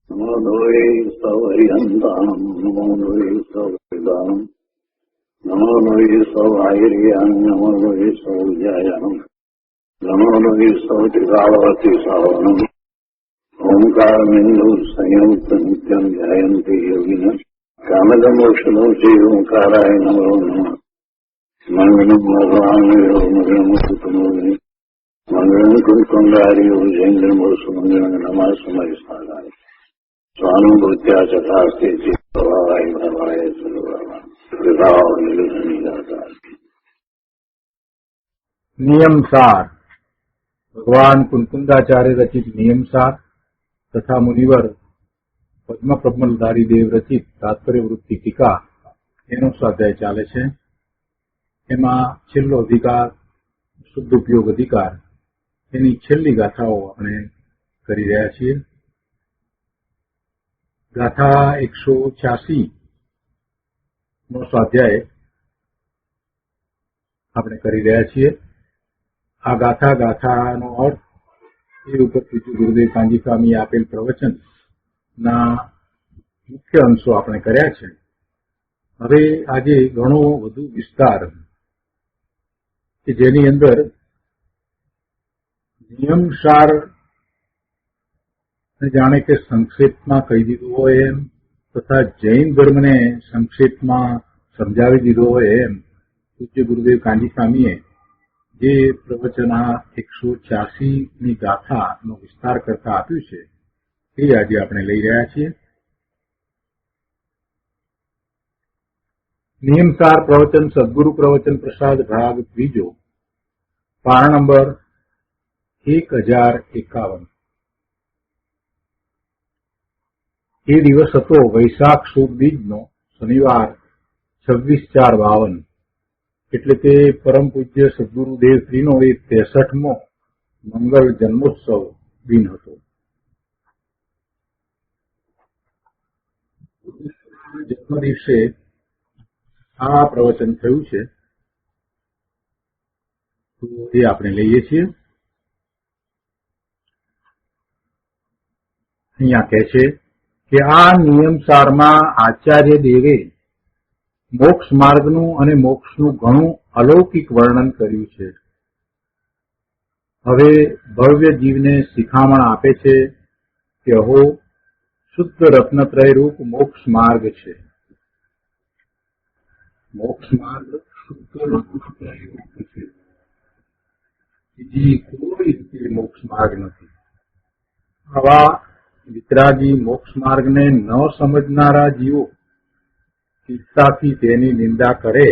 નમો દ્વૈ સૌર્યંતાણમ નમો દ્વૈ સૌર્યદાનમ નમો દ્વૈ સૌર્યાન નમો દ્વૈ સૌર્યાયનમ નમો દ્વૈ સૌત્રિકાળવતી સાવનમ ઓંકારમિંદુ સંયુક્ત નિત્યમ ધ્યાયંતિ યોગિન કામદમોક્ષનો શ્રી ઓંકારાય નમો નમઃ મંગલમ ભગવાન મંગલમ કુટુંબોની મંગલમ કુંડારીઓ જૈન્દ્રમોસુ મંગલમ નમઃ સમય સાગાય સ્વાનુભૂત્યા ચકાસ્તે ચિત્તવાય ભવાય સર્વવા વિભાવ નિલસની જાતા. નિયમસાર ભગવાન કુંકુંદાચાર્ય રચિત નિયમસાર તથા મુનિવર પદ્મપ્રબલધારી દેવ રચિત તાત્પર્ય વૃત્તિ ટીકા એનો સ્વાધ્યાય ચાલે છે. એમાં છેલ્લો અધિકાર શુદ્ધ ઉપયોગ અધિકાર એની છેલ્લી ગાથાઓ આપણે કરી રહ્યા છીએ. ગાથા 186 નો સ્વાધ્યાય આપણે કરી રહ્યા છીએ. આ ગાથાનો અર્થ એ ઉપરથી ગુરુદેવ કાંજી સ્વામી આપેલ પ્રવચન ના મુખ્ય અંશો આપણે કર્યા છે. હવે આજે ઘણો વધુ વિસ્તાર કે જેની અંદર નિયમસાર જાણે કે સંક્ષેપમાં કહી દીધું હોય એમ તથા જૈન ધર્મને સંક્ષેપમાં સમજાવી દીધો હોય એમ પૂજ્ય ગુરુદેવ કાંજી સ્વામીએ જે પ્રવચન આ 186ની ગાથાનો વિસ્તાર કરતા આપ્યું છે તે આજે આપણે લઈ રહ્યા છીએ. નિયમસાર પ્રવચન સદગુરુ પ્રવચન પ્રસાદ ભાગ 3 પારણ નંબર 1051. એ દિવસ હતો વૈશાખ સુદ બીજનો શનિવાર 26/4/52 એટલે કે પરમ પૂજ્ય સદગુરુદેવ શ્રીનો એ 63મો મંગળ જન્મોત્સવ દિન હતો. જન્મ દિવસે આ પ્રવચન થયું છે તો એ આપણે લઈએ છીએ. અહીંયા કહે છે કે આ નિયમસારમાં આચાર્ય દેવે મોક્ષ માર્ગનું અને મોક્ષનું ઘણું અલૌકિક વર્ણન કર્યું છે. હવે ભવ્ય જીવને શિખામણ આપે છે કે અહો શુદ્ધ રત્નત્રય રૂપ મોક્ષ માર્ગ છે. મોક્ષ માર્ગ શુદ્ધ રત્નત્રય રૂપ છે. બીજી કોઈ રીતે મોક્ષ માર્ગ નથી. આવા વિતરાગી મોક્ષ માર્ગને ન સમજનારા જીવો ચિત્તાથી તેની નિંદા કરે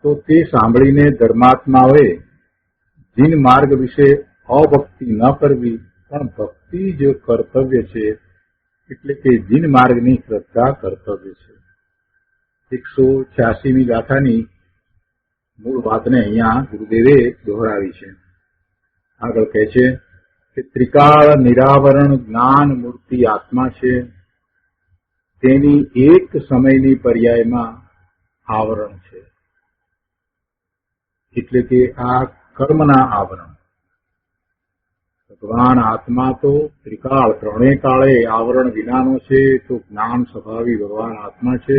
તો તે સાંભળીને ધર્માત્માઓએ જીન માર્ગ વિશે અભક્તિ ન કરવી પણ ભક્તિ જ કર્તવ્ય છે એટલે કે જીન માર્ગની શ્રદ્ધા કર્તવ્ય છે. 186મી ગાથાની મૂળ વાતને અહીંયા ગુરુદેવે દોહરાવી છે. આગળ કહે છે કે ત્રિકાળ નિરાવરણ જ્ઞાન મૂર્તિ આત્મા છે. તેની એક સમયની પર્યાયમાં આવરણ છે એટલે કે આ કર્મના આવરણ. ભગવાન આત્મા તો ત્રિકાળ ત્રણેય કાળે આવરણ વિનાનો છે તો જ્ઞાન સ્વભાવી ભગવાન આત્મા છે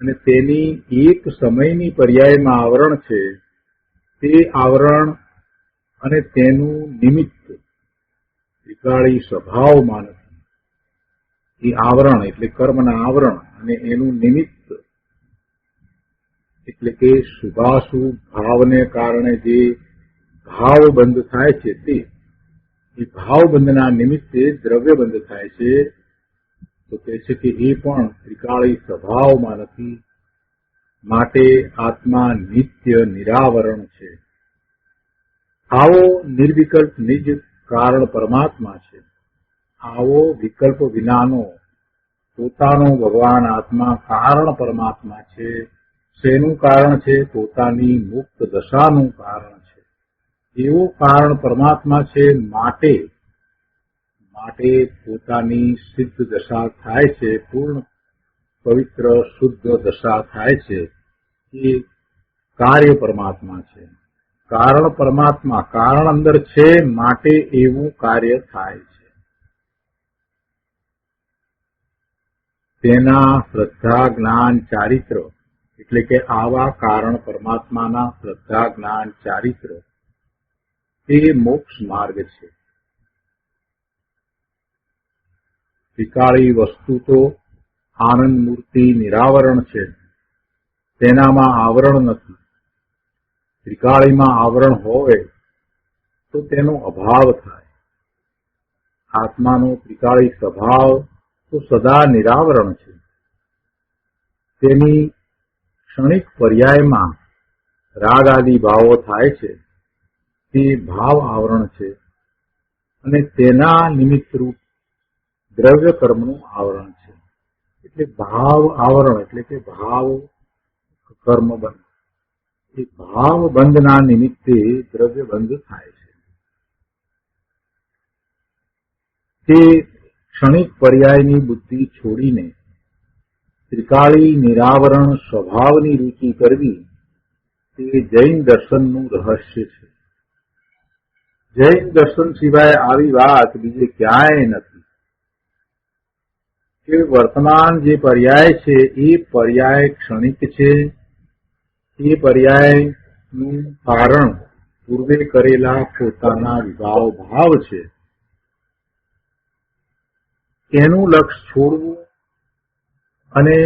અને તેની એક સમયની પર્યાયમાં આવરણ છે. તે આવરણ અને તેનું નિમિત્ત ત્રિકાળી સ્વભાવમાં નથી. એ આવરણ એટલે કર્મના આવરણ અને એનું નિમિત્ત એટલે કે શુભાશુભ ભાવને કારણે જે ભાવ બંધ થાય છે તે એ ભાવબંધના નિમિત્તે દ્રવ્ય બંધ થાય છે. તો કહે છે કે એ પણ ત્રિકાળી સ્વભાવમાં નથી. માટે આત્મા નિત્ય નિરાવરણ છે. આવો નિર્વિકલ્પ નિજ કારણ પરમાત્મા છે. આવો વિકલ્પ વિનાનો પોતાનો ભગવાન આત્મા કારણ પરમાત્મા છે. શેનું કારણ છે? પોતાની મુક્ત દશાનું કારણ છે. એવો કારણ પરમાત્મા છે માટે પોતાની સિદ્ધ દશા થાય છે, પૂર્ણ પવિત્ર શુદ્ધ દશા થાય છે. એ કાર્ય પરમાત્મા છે. કારણ પરમાત્મા કારણ અંદર છે માટે એવું કાર્ય થાય છે. તેના શ્રદ્ધા જ્ઞાન ચારિત્ર એટલે કે આવા કારણ પરમાત્માના શ્રદ્ધા જ્ઞાન ચારિત્ર તે મોક્ષ માર્ગ છે. ત્રિકાળી વસ્તુ તો આનંદ મૂર્તિ નિરાવરણ છે, તેનામાં આવરણ નથી. ત્રિકાળીમાં આવરણ હોય તો તેનો અભાવ થાય. આત્માનો ત્રિકાળી સ્વભાવ તો સદા નિરાવરણ છે. તેની ક્ષણિક પર્યાયમાં રાગ આદિ ભાવો થાય છે તે ભાવ આવરણ છે અને તેના નિમિત્તરૂપ દ્રવ્ય કર્મનું આવરણ છે. એટલે ભાવ આવરણ એટલે કે ભાવ કર્મ બંધ. એ ભાવ બંધના નિમિત્તે દ્રવ્ય બંધ થાય છે. તે ક્ષણિક પર્યાયની બુદ્ધિ છોડીને ત્રિકાળી નિરાવરણ સ્વભાવની રૂચિ કરવી તે જૈન દર્શનનું રહસ્ય છે. જૈન દર્શન સિવાય આવી વાત બીજે ક્યાંય નથી કે વર્તમાન જે પર્યાય છે એ પર્યાય ક્ષણિક છે. એ પર્યાયનું કારણ પૂર્વે કરેલા પોતાના વિભાવ ભાવ છે. એનું લક્ષ છોડવું અને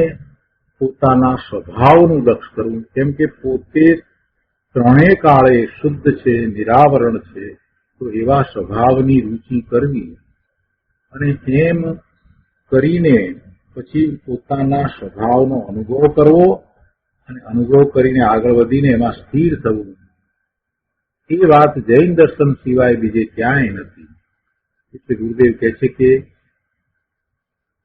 પોતાના સ્વભાવનું લક્ષ કરવું. કેમ કે પોતે ત્રણેય કાળે શુદ્ધ છે, નિરાવરણ છે, તો એવા સ્વભાવની રૂચિ કરવી અને એમ કરીને પછી પોતાના સ્વભાવનો અનુભવ કરવો અને અનુભવ કરીને આગળ વધીને એમાં સ્થિર થવું. એ વાત જૈન દર્શન સિવાય બીજે ક્યાંય નથી. એટલે ગુરુદેવ કહે છે કે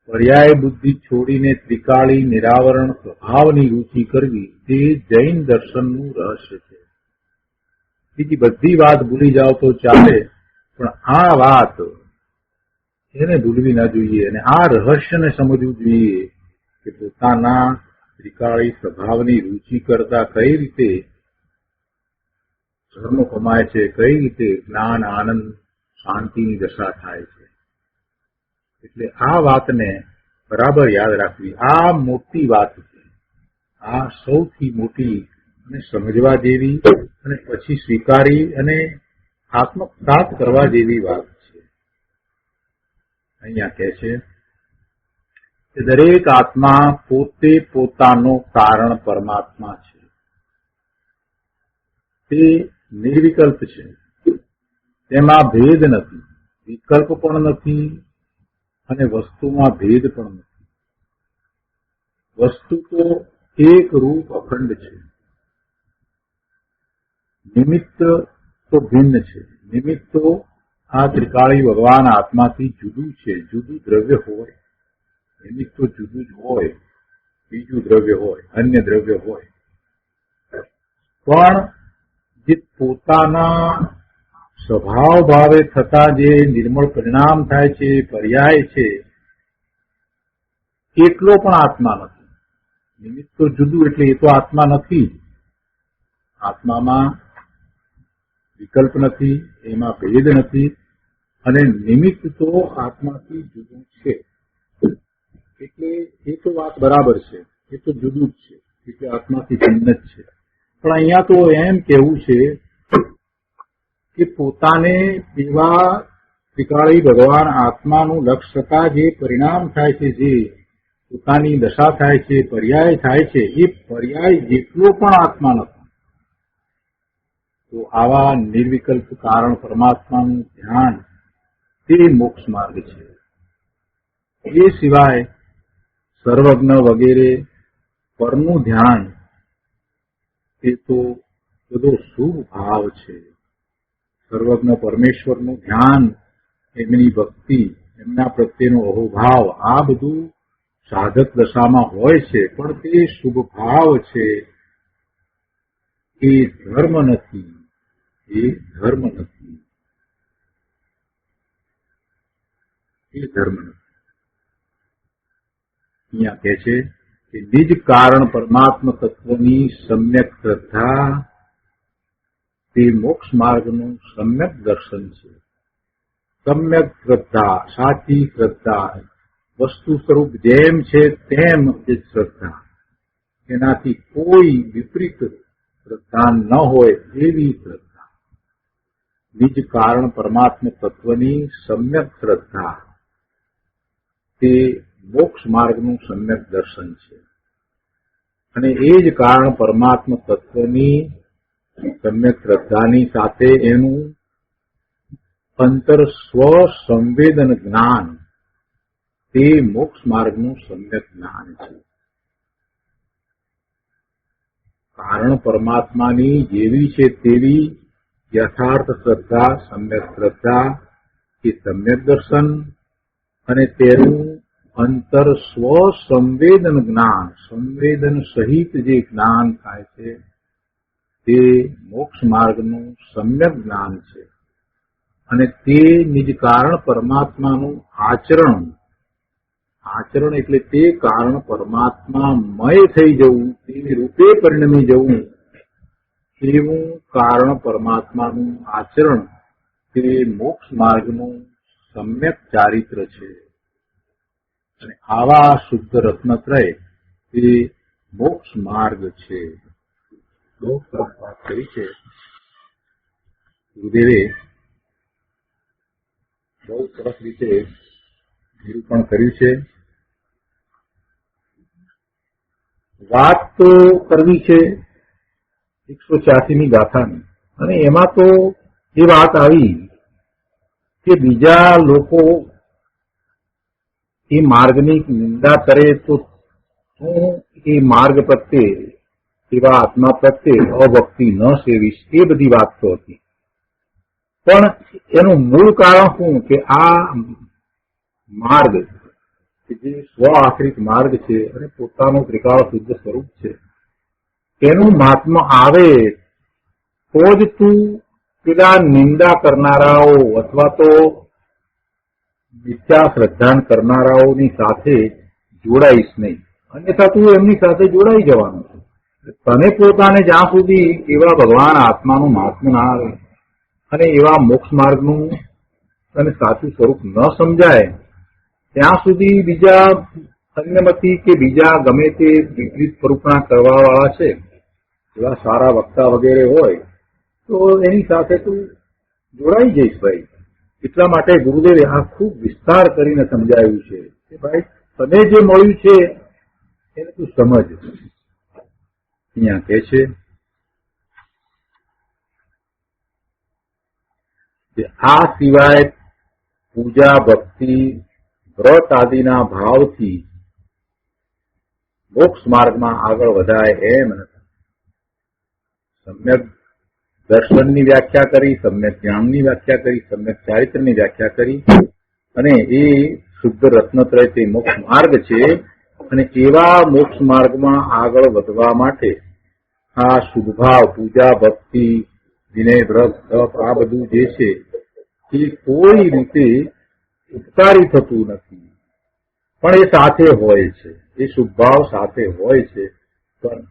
પર્યાય બુદ્ધિ છોડીને ત્રિકાળી નિરાવરણ સ્વભાવની રૂચિ કરવી તે જૈન દર્શનનું રહસ્ય છે. બીજી બધી વાત ભૂલી જાઓ તો ચાલે, પણ આ વાત એને ભૂલવી ના જોઈએ અને આ રહસ્યને સમજવું જોઈએ કે પોતાના ત્રિકાળી સ્વભાવની રૂચિ કરતા કઈ રીતે ધર્મ કમાય છે, કઈ રીતે જ્ઞાન આનંદ શાંતિની દશા થાય છે. એટલે આ વાતને બરાબર યાદ રાખવી. આ મોટી વાત છે. આ સૌથી મોટી અને સમજવા જેવી અને પછી સ્વીકારી અને આત્મસાત કરવા જેવી વાત છે. અહીંયા કહે છે કે દરેક આત્મા પોતે પોતાનો કારણ પરમાત્મા છે. તે નિર્વિકલ્પ છે. તેમાં ભેદ નથી, વિકલ્પ પણ નથી અને વસ્તુમાં ભેદ પણ નથી. વસ્તુ તો એક રૂપ અખંડ છે. નિમિત્ત તો ભિન્ન છે. નિમિત્ત તો આ ત્રિકાળી ભગવાન આત્માથી જુદું છે. જુદું દ્રવ્ય હોય, નિમિત્ત તો જુદું જ હોય, બીજું દ્રવ્ય હોય, અન્ય દ્રવ્ય હોય, પણ જે પોતાના સ્વભાવ ભાવે થતા જે નિર્મળ પરિણામ થાય છે, પર્યાય છે, એટલો પણ આત્મા નથી. નિમિત્ત તો જુદું એટલે એ તો આત્મા નથી. આત્મામાં વિકલ્પ નથી, એમાં ભેદ નથી અને નિમિત્ત તો આત્માથી જુદું છે. એટલે એ તો વાત બરાબર છે, એ તો જુદું જ છે, એટલે આત્માથી ભિન્ન જ છે. પણ અહીંયા તો એમ કહેવું છે કે પોતાને એવા ત્રિકાળી ભગવાન આત્માનું લક્ષ થતા જે પરિણામ થાય છે, જે પોતાની દશા થાય છે, પર્યાય થાય છે, એ પર્યાય જેટલો પણ આત્મા નથી. તો આવા નિર્વિકલ્પ કારણ પરમાત્માનું ધ્યાન તે મોક્ષ માર્ગ છે. એ સિવાય સર્વજ્ઞ વગેરે પરનું ધ્યાન એ તો બધો શુભ ભાવ છે. સર્વજ્ઞ પરમેશ્વરનું ધ્યાન, એમની ભક્તિ, એમના પ્રત્યેનો અહોભાવ, આ બધું સાધક દશામાં હોય છે, પણ તે શુભ ભાવ છે. એ ધર્મ નથી, એ ધર્મ નથી, એ ધર્મ નથી. અહીંયા કહે છે કે નિજ કારણ પરમાત્મ તત્વની સમ્યક શ્રદ્ધા તે મોક્ષ માર્ગનું સમ્યક દર્શન છે. સમ્યક શ્રદ્ધા, સાચી શ્રદ્ધા, વસ્તુ સ્વરૂપ જેમ છે તેમ જ શ્રદ્ધા, એનાથી કોઈ વિપરીત શ્રદ્ધા ન હોય એવી શ્રદ્ધા. બીજ કારણ પરમાત્મ તત્વની સમ્યક શ્રદ્ધા તે મોક્ષ માર્ગનું સમ્યક દર્શન છે. અને એ જ કારણ પરમાત્મ તત્વની સમ્યક શ્રદ્ધાની સાથે એનું અંતર સ્વ સંવેદન જ્ઞાન તે મોક્ષ માર્ગનું સમ્યક જ્ઞાન છે. કારણ પરમાત્માની જેવી છે તેવી યથાર્થ શ્રદ્ધા, સમ્યક શ્રદ્ધા એ સમ્યક દર્શન, અને તેનું અંતર સ્વ સંવેદન જ્ઞાન, સંવેદન સહિત જે જ્ઞાન થાય છે તે મોક્ષ માર્ગનું સમ્યક જ્ઞાન છે. અને તે નિજ કારણ પરમાત્માનું આચરણ, આચરણ એટલે તે કારણ પરમાત્મામય થઈ જવું, તે રૂપે પરિણમી જવું, એવું કારણ પરમાત્માનું આચરણ તે મોક્ષ માર્ગનું સમ્યક ચારિત્ર છે. અને આવા શુદ્ધ રત્નત્રય તે મોક્ષ માર્ગ છે. બહુ સરસ વાત કરી છે ગુરુદેવે, બહુ સરસ રીતે નિરૂપણ કર્યું છે. વાત તો કરવી છે 186મી ગાથાની, અને એમાં તો એ વાત આવી કે બીજા લોકો એ માર્ગની નિંદા કરે તો હું એ માર્ગ પ્રત્યે, એવા આત્મા પ્રત્યે અભક્તિ ન સેવીશ, એ બધી વાત તો હતી. પણ એનું મૂળ કારણ શું કે આ માર્ગ જે સ્વ આશ્રિત માર્ગ છે અને પોતાનું ત્રિકાળ શુદ્ધ સ્વરૂપ છે, તેનું મહાત્મ્ય આવે તો જ તું પેલા નિંદા કરનારાઓ અથવા તો મિથ્યા શ્રદ્ધાન કરનારાઓની સાથે જોડાઈશ નહીં, અન્યથા તું એમની સાથે જોડાઈ જવાનું છે. તને પોતાને જ્યાં સુધી એવા ભગવાન આત્માનું મહાત્મ્ય ના આવે અને એવા મોક્ષ માર્ગનું અને સાચું સ્વરૂપ ન સમજાય ત્યાં સુધી બીજા અન્યમતી કે બીજા ગમે તે વિપરીત સ્વરૂપના કરવા વાળા છે, એવા સારા વક્તા વગેરે હોય તો એની સાથે તું જોડાઈ જઈશ ભાઈ. એટલા માટે ગુરુદેવે આ ખૂબ વિસ્તાર કરીને સમજાવ્યું છે કે ભાઈ તને જે મળ્યું છે એને તું સમજ. અહીંયા કહે છે કે આ સિવાય પૂજા, ભક્તિ, વ્રત આદિના ભાવથી મોક્ષ માર્ગમાં આગળ વધાય એમ નથી. સમ્યક દર્શનની વ્યાખ્યા કરી, સમ્યક જ્ઞાનની વ્યાખ્યા કરી, સમ્યક ચારિત્રની વ્યાખ્યા કરી, અને એ શુદ્ધ રત્નત્રય તે મોક્ષ માર્ગ છે. અને એવા મોક્ષ માર્ગમાં આગળ વધવા માટે આ શુદ્ધભાવ, પૂજા, ભક્તિ, વિનય, વ્રત, તપ આ બધું જે છે એ કોઈ રીતે ઉપકારી થતું નથી, પણ એ સાથે હોય છે, એ શુદ્ધભાવ સાથે હોય છે. પણ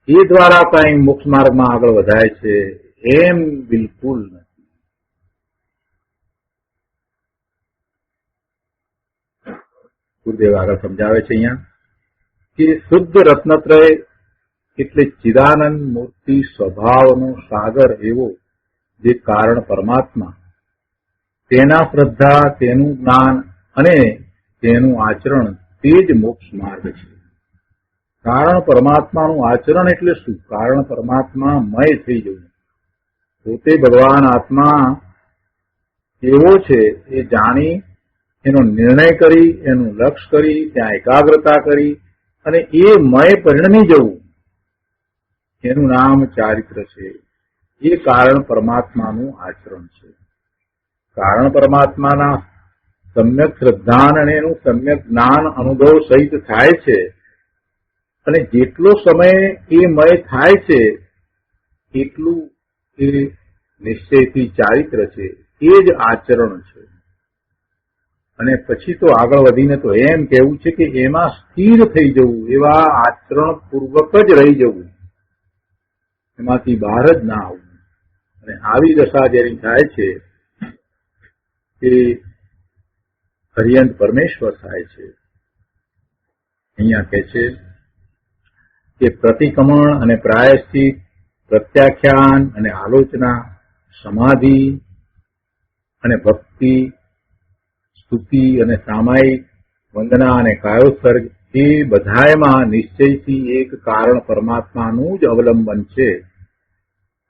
એ દ્વારા કઈ મોક્ષ માર્ગમાં આગળ વધાય છે એમ બિલકુલ નથી. ગુરુદેવ આગળ સમજાવે છે અહીંયા કે શુદ્ધ રત્નત્રય એટલે ચિદાનંદ મૂર્તિ સ્વભાવનો સાગર એવો જે કારણ પરમાત્મા, તેના શ્રદ્ધા, તેનું જ્ઞાન અને તેનું આચરણ તે જ મોક્ષ માર્ગ છે. કારણ પરમાત્માનું આચરણ એટલે શું? કારણ પરમાત્મા મય થઈ જવું, પોતે ભગવાન આત્મા એવો છે એ જાણી એનો નિર્ણય કરી, એનું લક્ષ્ય કરી, ત્યાં એકાગ્રતા કરી અને એ મય પરિણમી જવું, એનું નામ ચારિત્ર છે. એ કારણ પરમાત્માનું આચરણ છે. કારણ પરમાત્માના સમ્યક શ્રદ્ધાન અને એનું સમ્યક જ્ઞાન અનુભવ સહિત થાય છે, અને જેટલો સમય એ મય થાય છે એટલું એ નિશ્ચયથી ચારિત્ર છે, એ જ આચરણ છે. અને પછી તો આગળ વધીને તો એમ કહેવું છે કે એમાં સ્થિર થઈ જવું, એવા આચરણ પૂર્વક જ રહી જવું, એમાંથી બહાર જ ના આવવું. અને આવી દશા જેની થાય છે તે હરિયંત પરમેશ્વર થાય છે. અહીંયા કહે છે કે પ્રતિક્રમણ અને પ્રાયશ્ચિત, પ્રત્યાખ્યાન અને આલોચના, સમાધિ અને ભક્તિ, સ્તુતિ અને સામાયિક, વંદના અને કાયોત્સર્ગ એ બધાયમાં નિશ્ચયથી એક કારણ પરમાત્માનું જ અવલંબન છે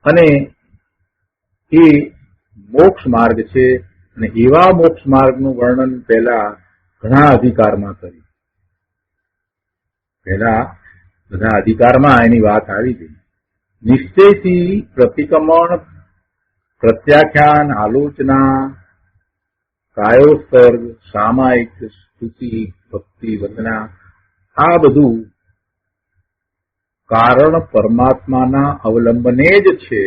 અને એ મોક્ષ માર્ગ છે. અને એવા મોક્ષ માર્ગનું વર્ણન પહેલા ઘણા અધિકારમાં કર્યું. પહેલા બધા અધિકારમાં એની વાત આવી ગઈ. નિશ્ચયથી પ્રતિક્રમણ, પ્રત્યાખ્યાન, આલોચના, કાયોત્સર્ગ, સામાયિક, સ્તુતિ, ભક્તિ, વંદના આ બધું કારણ પરમાત્માના અવલંબને જ છે,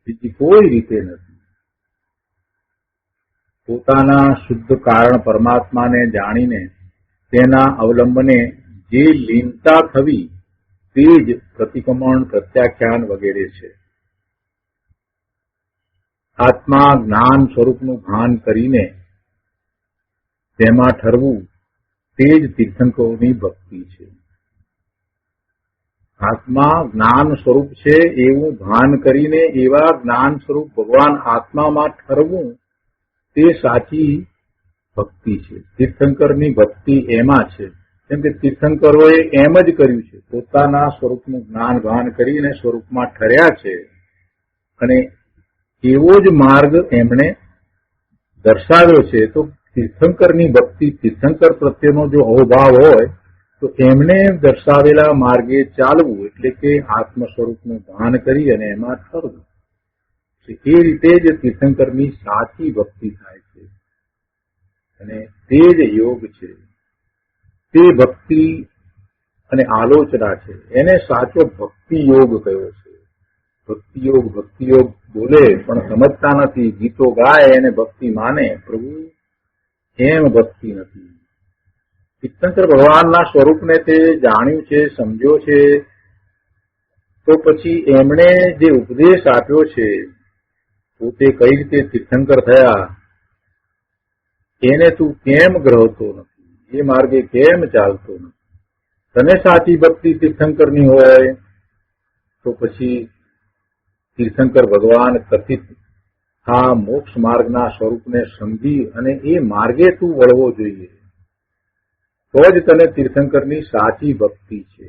બીજી કોઈ રીતે નથી. પોતાના શુદ્ધ કારણ પરમાત્માને જાણીને તેના અવલંબને જે લીનતા થવી તે જ પ્રતિક્રમણ, પ્રત્યાખ્યાન વગેરે છે. આત્મા જ્ઞાન સ્વરૂપનું ભાન કરીને તેમાં ઠરવું તે જ તીર્થંકરોની ભક્તિ છે. આત્મા જ્ઞાન સ્વરૂપ છે એવું ભાન કરીને એવા જ્ઞાન સ્વરૂપ ભગવાન આત્મામાં ઠરવું તે સાચી ભક્તિ છે. તીર્થંકરની ભક્તિ એમાં છે. કેમ કે તીર્થંકરોએ એમ જ કર્યું છે, પોતાના સ્વરૂપનું જ્ઞાન ભાન કરીને સ્વરૂપમાં ઠર્યા છે અને એવો જ માર્ગ એમણે દર્શાવ્યો છે. તો તીર્થંકરની ભક્તિ, તીર્થંકર પ્રત્યેનો જો અહોભાવ હોય તો એમને દર્શાવેલા માર્ગે ચાલવું એટલે કે આત્મ સ્વરૂપનું ભાન કરી અને એમાં ઠરવું. એ રીતે જ તીર્થંકરની સાચી ભક્તિ થાય છે અને તે જ યોગ છે. તે ભક્તિ અને આલોચના છે. એને સાચો ભક્તિ યોગ કયો છે. ભક્તિ યોગ બોલે પણ સમજતા નથી. ગીતો ગાય અને ભક્તિ માને પ્રભુ, એમ ભક્તિ નથી. તીર્થંકર ભગવાનના સ્વરૂપને તે જાણ્યું છે, સમજ્યો છે, તો પછી એમણે જે ઉપદેશ આપ્યો છે, પોતે કઈ રીતે તીર્થંકર થયા એને તું કેમ ગ્રહતો નથી, એ માર્ગે કેમ ચાલતો નથી. તને સાચી ભક્તિ તીર્થંકરની હોય તો પછી તીર્થંકર ભગવાન કથિત આ મોક્ષ માર્ગના સ્વરૂપને સમજી અને એ માર્ગે તું વળવો જોઈએ. તો જ તને તીર્થંકરની સાચી ભક્તિ છે.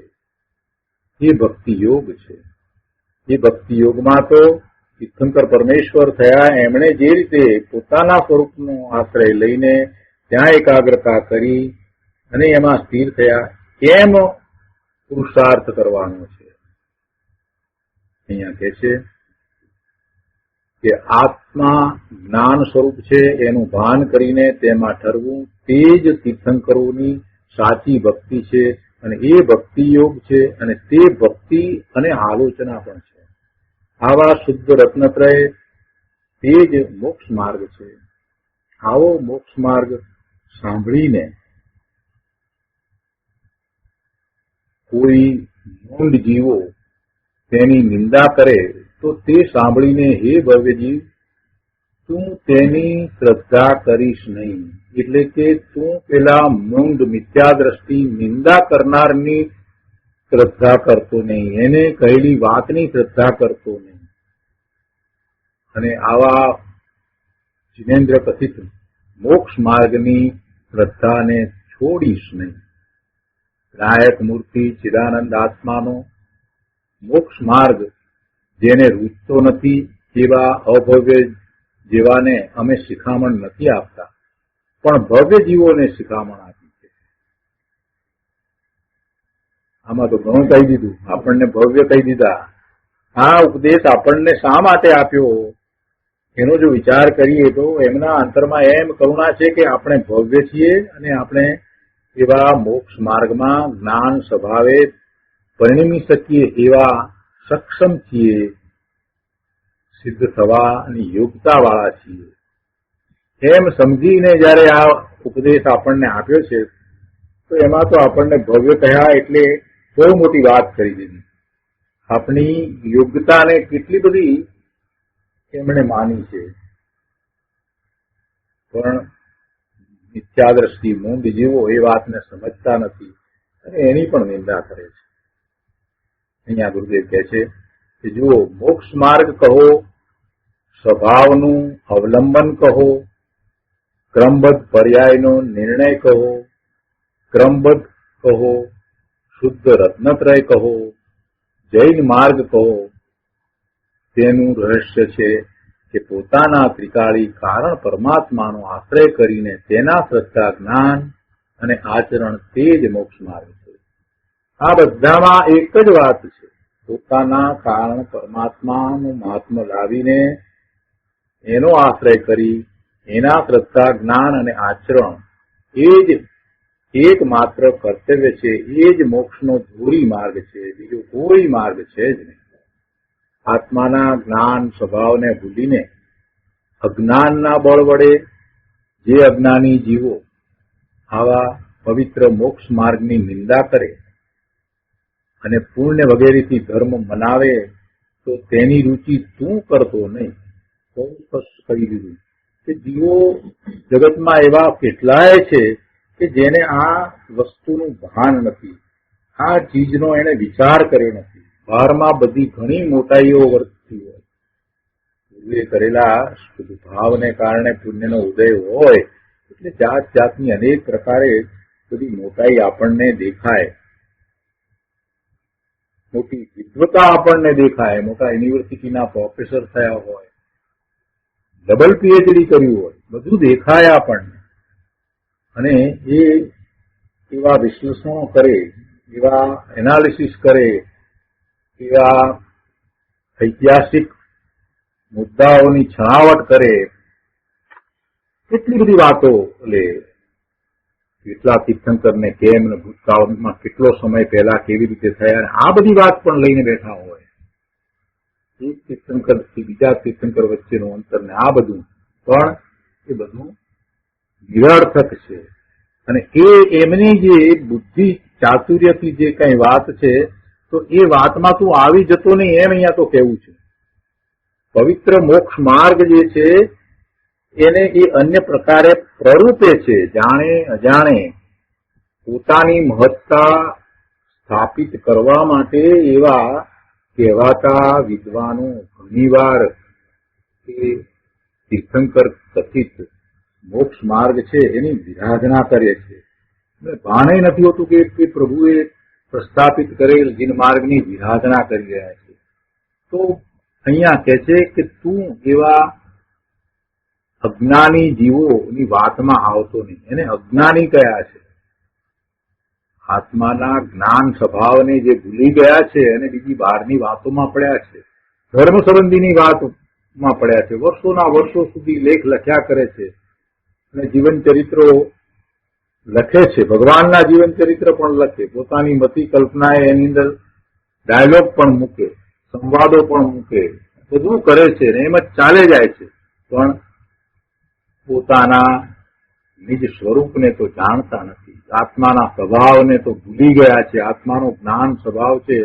એ ભક્તિ યોગ છે. એ ભક્તિ યોગમાં તો તીર્થંકર પરમેશ્વર થયા એમણે જે રીતે પોતાના સ્વરૂપનો આશ્રય લઈને ત્યાં એકાગ્રતા કરી અને એમાં સ્થિર થયા એમ પુરુષાર્થ કરવાનો છે. અહીંયા કહે છે કે આત્મા જ્ઞાન સ્વરૂપ છે એનું ભાન કરીને તેમાં ઠરવું તે જ તીર્થંકરોની સાચી ભક્તિ છે અને એ ભક્તિ યોગ છે અને તે ભક્તિ અને આલોચના પણ છે. આવા શુદ્ધ રત્નત્રય તે જ મોક્ષ માર્ગ છે. આવો મોક્ષ માર્ગ સાંભળીને કોઈ મૂંડ જીવો તેની નિંદા કરે તો તે સાંભળીને હે ભવ્યજીવ, તું તેની શ્રદ્ધા કરીશ નહીં. એટલે કે તું પેલા મૂંડ મિથ્યા દ્રષ્ટિ નિંદા કરનારની શ્રદ્ધા કરતો નહીં, એને કહેલી વાતની શ્રદ્ધા કરતો નહીં. અને આવા જિનેન્દ્ર કથિત મોક્ષ માર્ગની શ્રદ્ધાને છોડીશ નહીં. નાયક મૂર્તિ ચિદાનંદ આત્માનો મોક્ષ માર્ગ જેને રૂચતો નથી એવા અભવ્ય જેવાને અમે શિખામણ નથી આપતા, પણ ભવ્ય જીવોને શિખામણ આપી છે. આમાં તો ઘણું કહી દીધું, આપણને ભવ્ય કહી દીધા. આ ઉપદેશ આપણને શા માટે આપ્યો એનો જો વિચાર કરીએ તો એમના અંતરમાં એમ કરુણા છે કે આપણે ભવ્ય છીએ અને આપણે એવા મોક્ષ માર્ગમાં જ્ઞાન સ્વભાવે પરિણમી શકીએ એવા સક્ષમ છીએ, સિદ્ધ થવા અને યોગ્યતા વાળા છીએ એમ સમજીને જયારે આ ઉપદેશ આપણને આપ્યો છે તો એમાં તો આપણને ભવ્ય કહ્યા એટલે બહુ મોટી વાત કરી દીધી. આપણી યોગ્યતાને કેટલી બધી એમણે માની છે, પણ મિથ્યા દ્રષ્ટિ મૂંડ જીવો એ વાતને સમજતા નથી અને એની પણ નિંદા કરે છે. અહીંયા ગુરુદેવ કહે છે કે જુઓ, મોક્ષ માર્ગ કહો, સ્વભાવનું અવલંબન કહો, ક્રમબદ્ધ પર્યાયનો નિર્ણય કહો, ક્રમબદ્ધ કહો, શુદ્ધ રત્નત્રય કહો, જૈન માર્ગ કહો, તેનું રહસ્ય છે કે પોતાના ત્રિકાળી કારણ પરમાત્માનો આશ્રય કરીને તેના શ્રદ્ધા, જ્ઞાન અને આચરણ તે જ મોક્ષ માર્ગ છે. આ બધામાં એક જ વાત છે, પોતાના કારણ પરમાત્માનું મહાત્મ્ય લાવીને એનો આશ્રય કરી એના શ્રદ્ધા, જ્ઞાન અને આચરણ એ જ એકમાત્ર કર્તવ્ય છે. એ જ મોક્ષનો ધોરી માર્ગ છે, બીજો કોઈ માર્ગ છે જ નહીં. આત્માના જ્ઞાન સ્વભાવને ભૂલીને અજ્ઞાનના બળ વડે જે અજ્ઞાની જીવો આવા પવિત્ર મોક્ષ માર્ગની નિંદા કરે અને પુણ્ય વગેરેથી ધર્મ મનાવે તો તેની રુચિ તું કરતો નહીં. બહુ સ્પષ્ટ કરી દીધું કે જીવો જગતમાં એવા કેટલાય છે કે જેને આ વસ્તુનું ભાન નથી, આ ચીજનો એને વિચાર કર્યો નથી. બહારમાં બધી ઘણી મોટાઈઓ વર્તતી હોય, પૂર્વે કરેલા ભાવને કારણે પુણ્યનો ઉદય હોય એટલે જાત જાતની અનેક પ્રકારે બધી મોટાઈ આપણને દેખાય, મોટી વિદ્વતા આપણને દેખાય. મોટા યુનિવર્સિટીના પ્રોફેસર થયા હોય, ડબલ પીએચડી કર્યું હોય, બધું દેખાય આપણને. અને એ એવા વિશ્લેષણો કરે, એવા એનાલિસિસ કરે, એવા ઐતિહાસિક મુદ્દાઓની છણાવટ કરે, કેટલી બધી વાતો લે. કેટલા તીર્થંકરને કેમ, ભૂતકાળમાં કેટલો સમય પહેલા કેવી રીતે થયા, અને આ બધી વાત પણ લઈને બેઠા હોય. એક તીર્થંકર થી બીજા તીર્થંકર વચ્ચેનું અંતર ને આ બધું પણ એ બધું નિરર્થક છે. અને એમની જે બુદ્ધિ ચાતુર્યથી જે કઈ વાત છે તો એ વાતમાં તું આવી જતો નહીં, એમ અહીંયા તો કેવું છે. પવિત્ર મોક્ષ માર્ગ જે છે એને એ અન્ય પ્રકારે પ્રરૂપે છે. જાણે અજાણે પોતાની મહત્તા સ્થાપિત કરવા માટે એવા કહેવાતા વિદ્વાનો ઘણીવાર એ તીર્થંકર કથિત મોક્ષ માર્ગ છે એની વિરાધના કરે છે. ભાણે નથી હોતું કે પ્રભુએ પ્રસ્થાપિત કરેલ જીન માર્ગની વિરાધના કરી રહ્યા છે. તો અહીંયા કહે છે કે તું એવા અજ્ઞાની જીવોની વાતમાં આવતો નહીં. એને અજ્ઞાની કયા છે? આત્માના જ્ઞાન સ્વભાવને જે ભૂલી ગયા છે અને બીજી બહારની વાતોમાં પડ્યા છે, ધર્મ સંબંધીની વાતમાં પડ્યા છે. વર્ષોના વર્ષો સુધી લેખ લખ્યા કરે છે અને જીવન ચરિત્રો લખે છે, ભગવાનના જીવન ચરિત્ર પણ લખે, પોતાની મતિ કલ્પના એની અંદર ડાયલોગ પણ મૂકે, સંવાદો પણ મૂકે, બધું કરે છે ને એમ જ ચાલે જાય છે. પણ પોતાના નિજ સ્વરૂપને તો જાણતા નથી, આત્માના સ્વભાવને તો ભૂલી ગયા છે. આત્માનો જ્ઞાન સ્વભાવ છે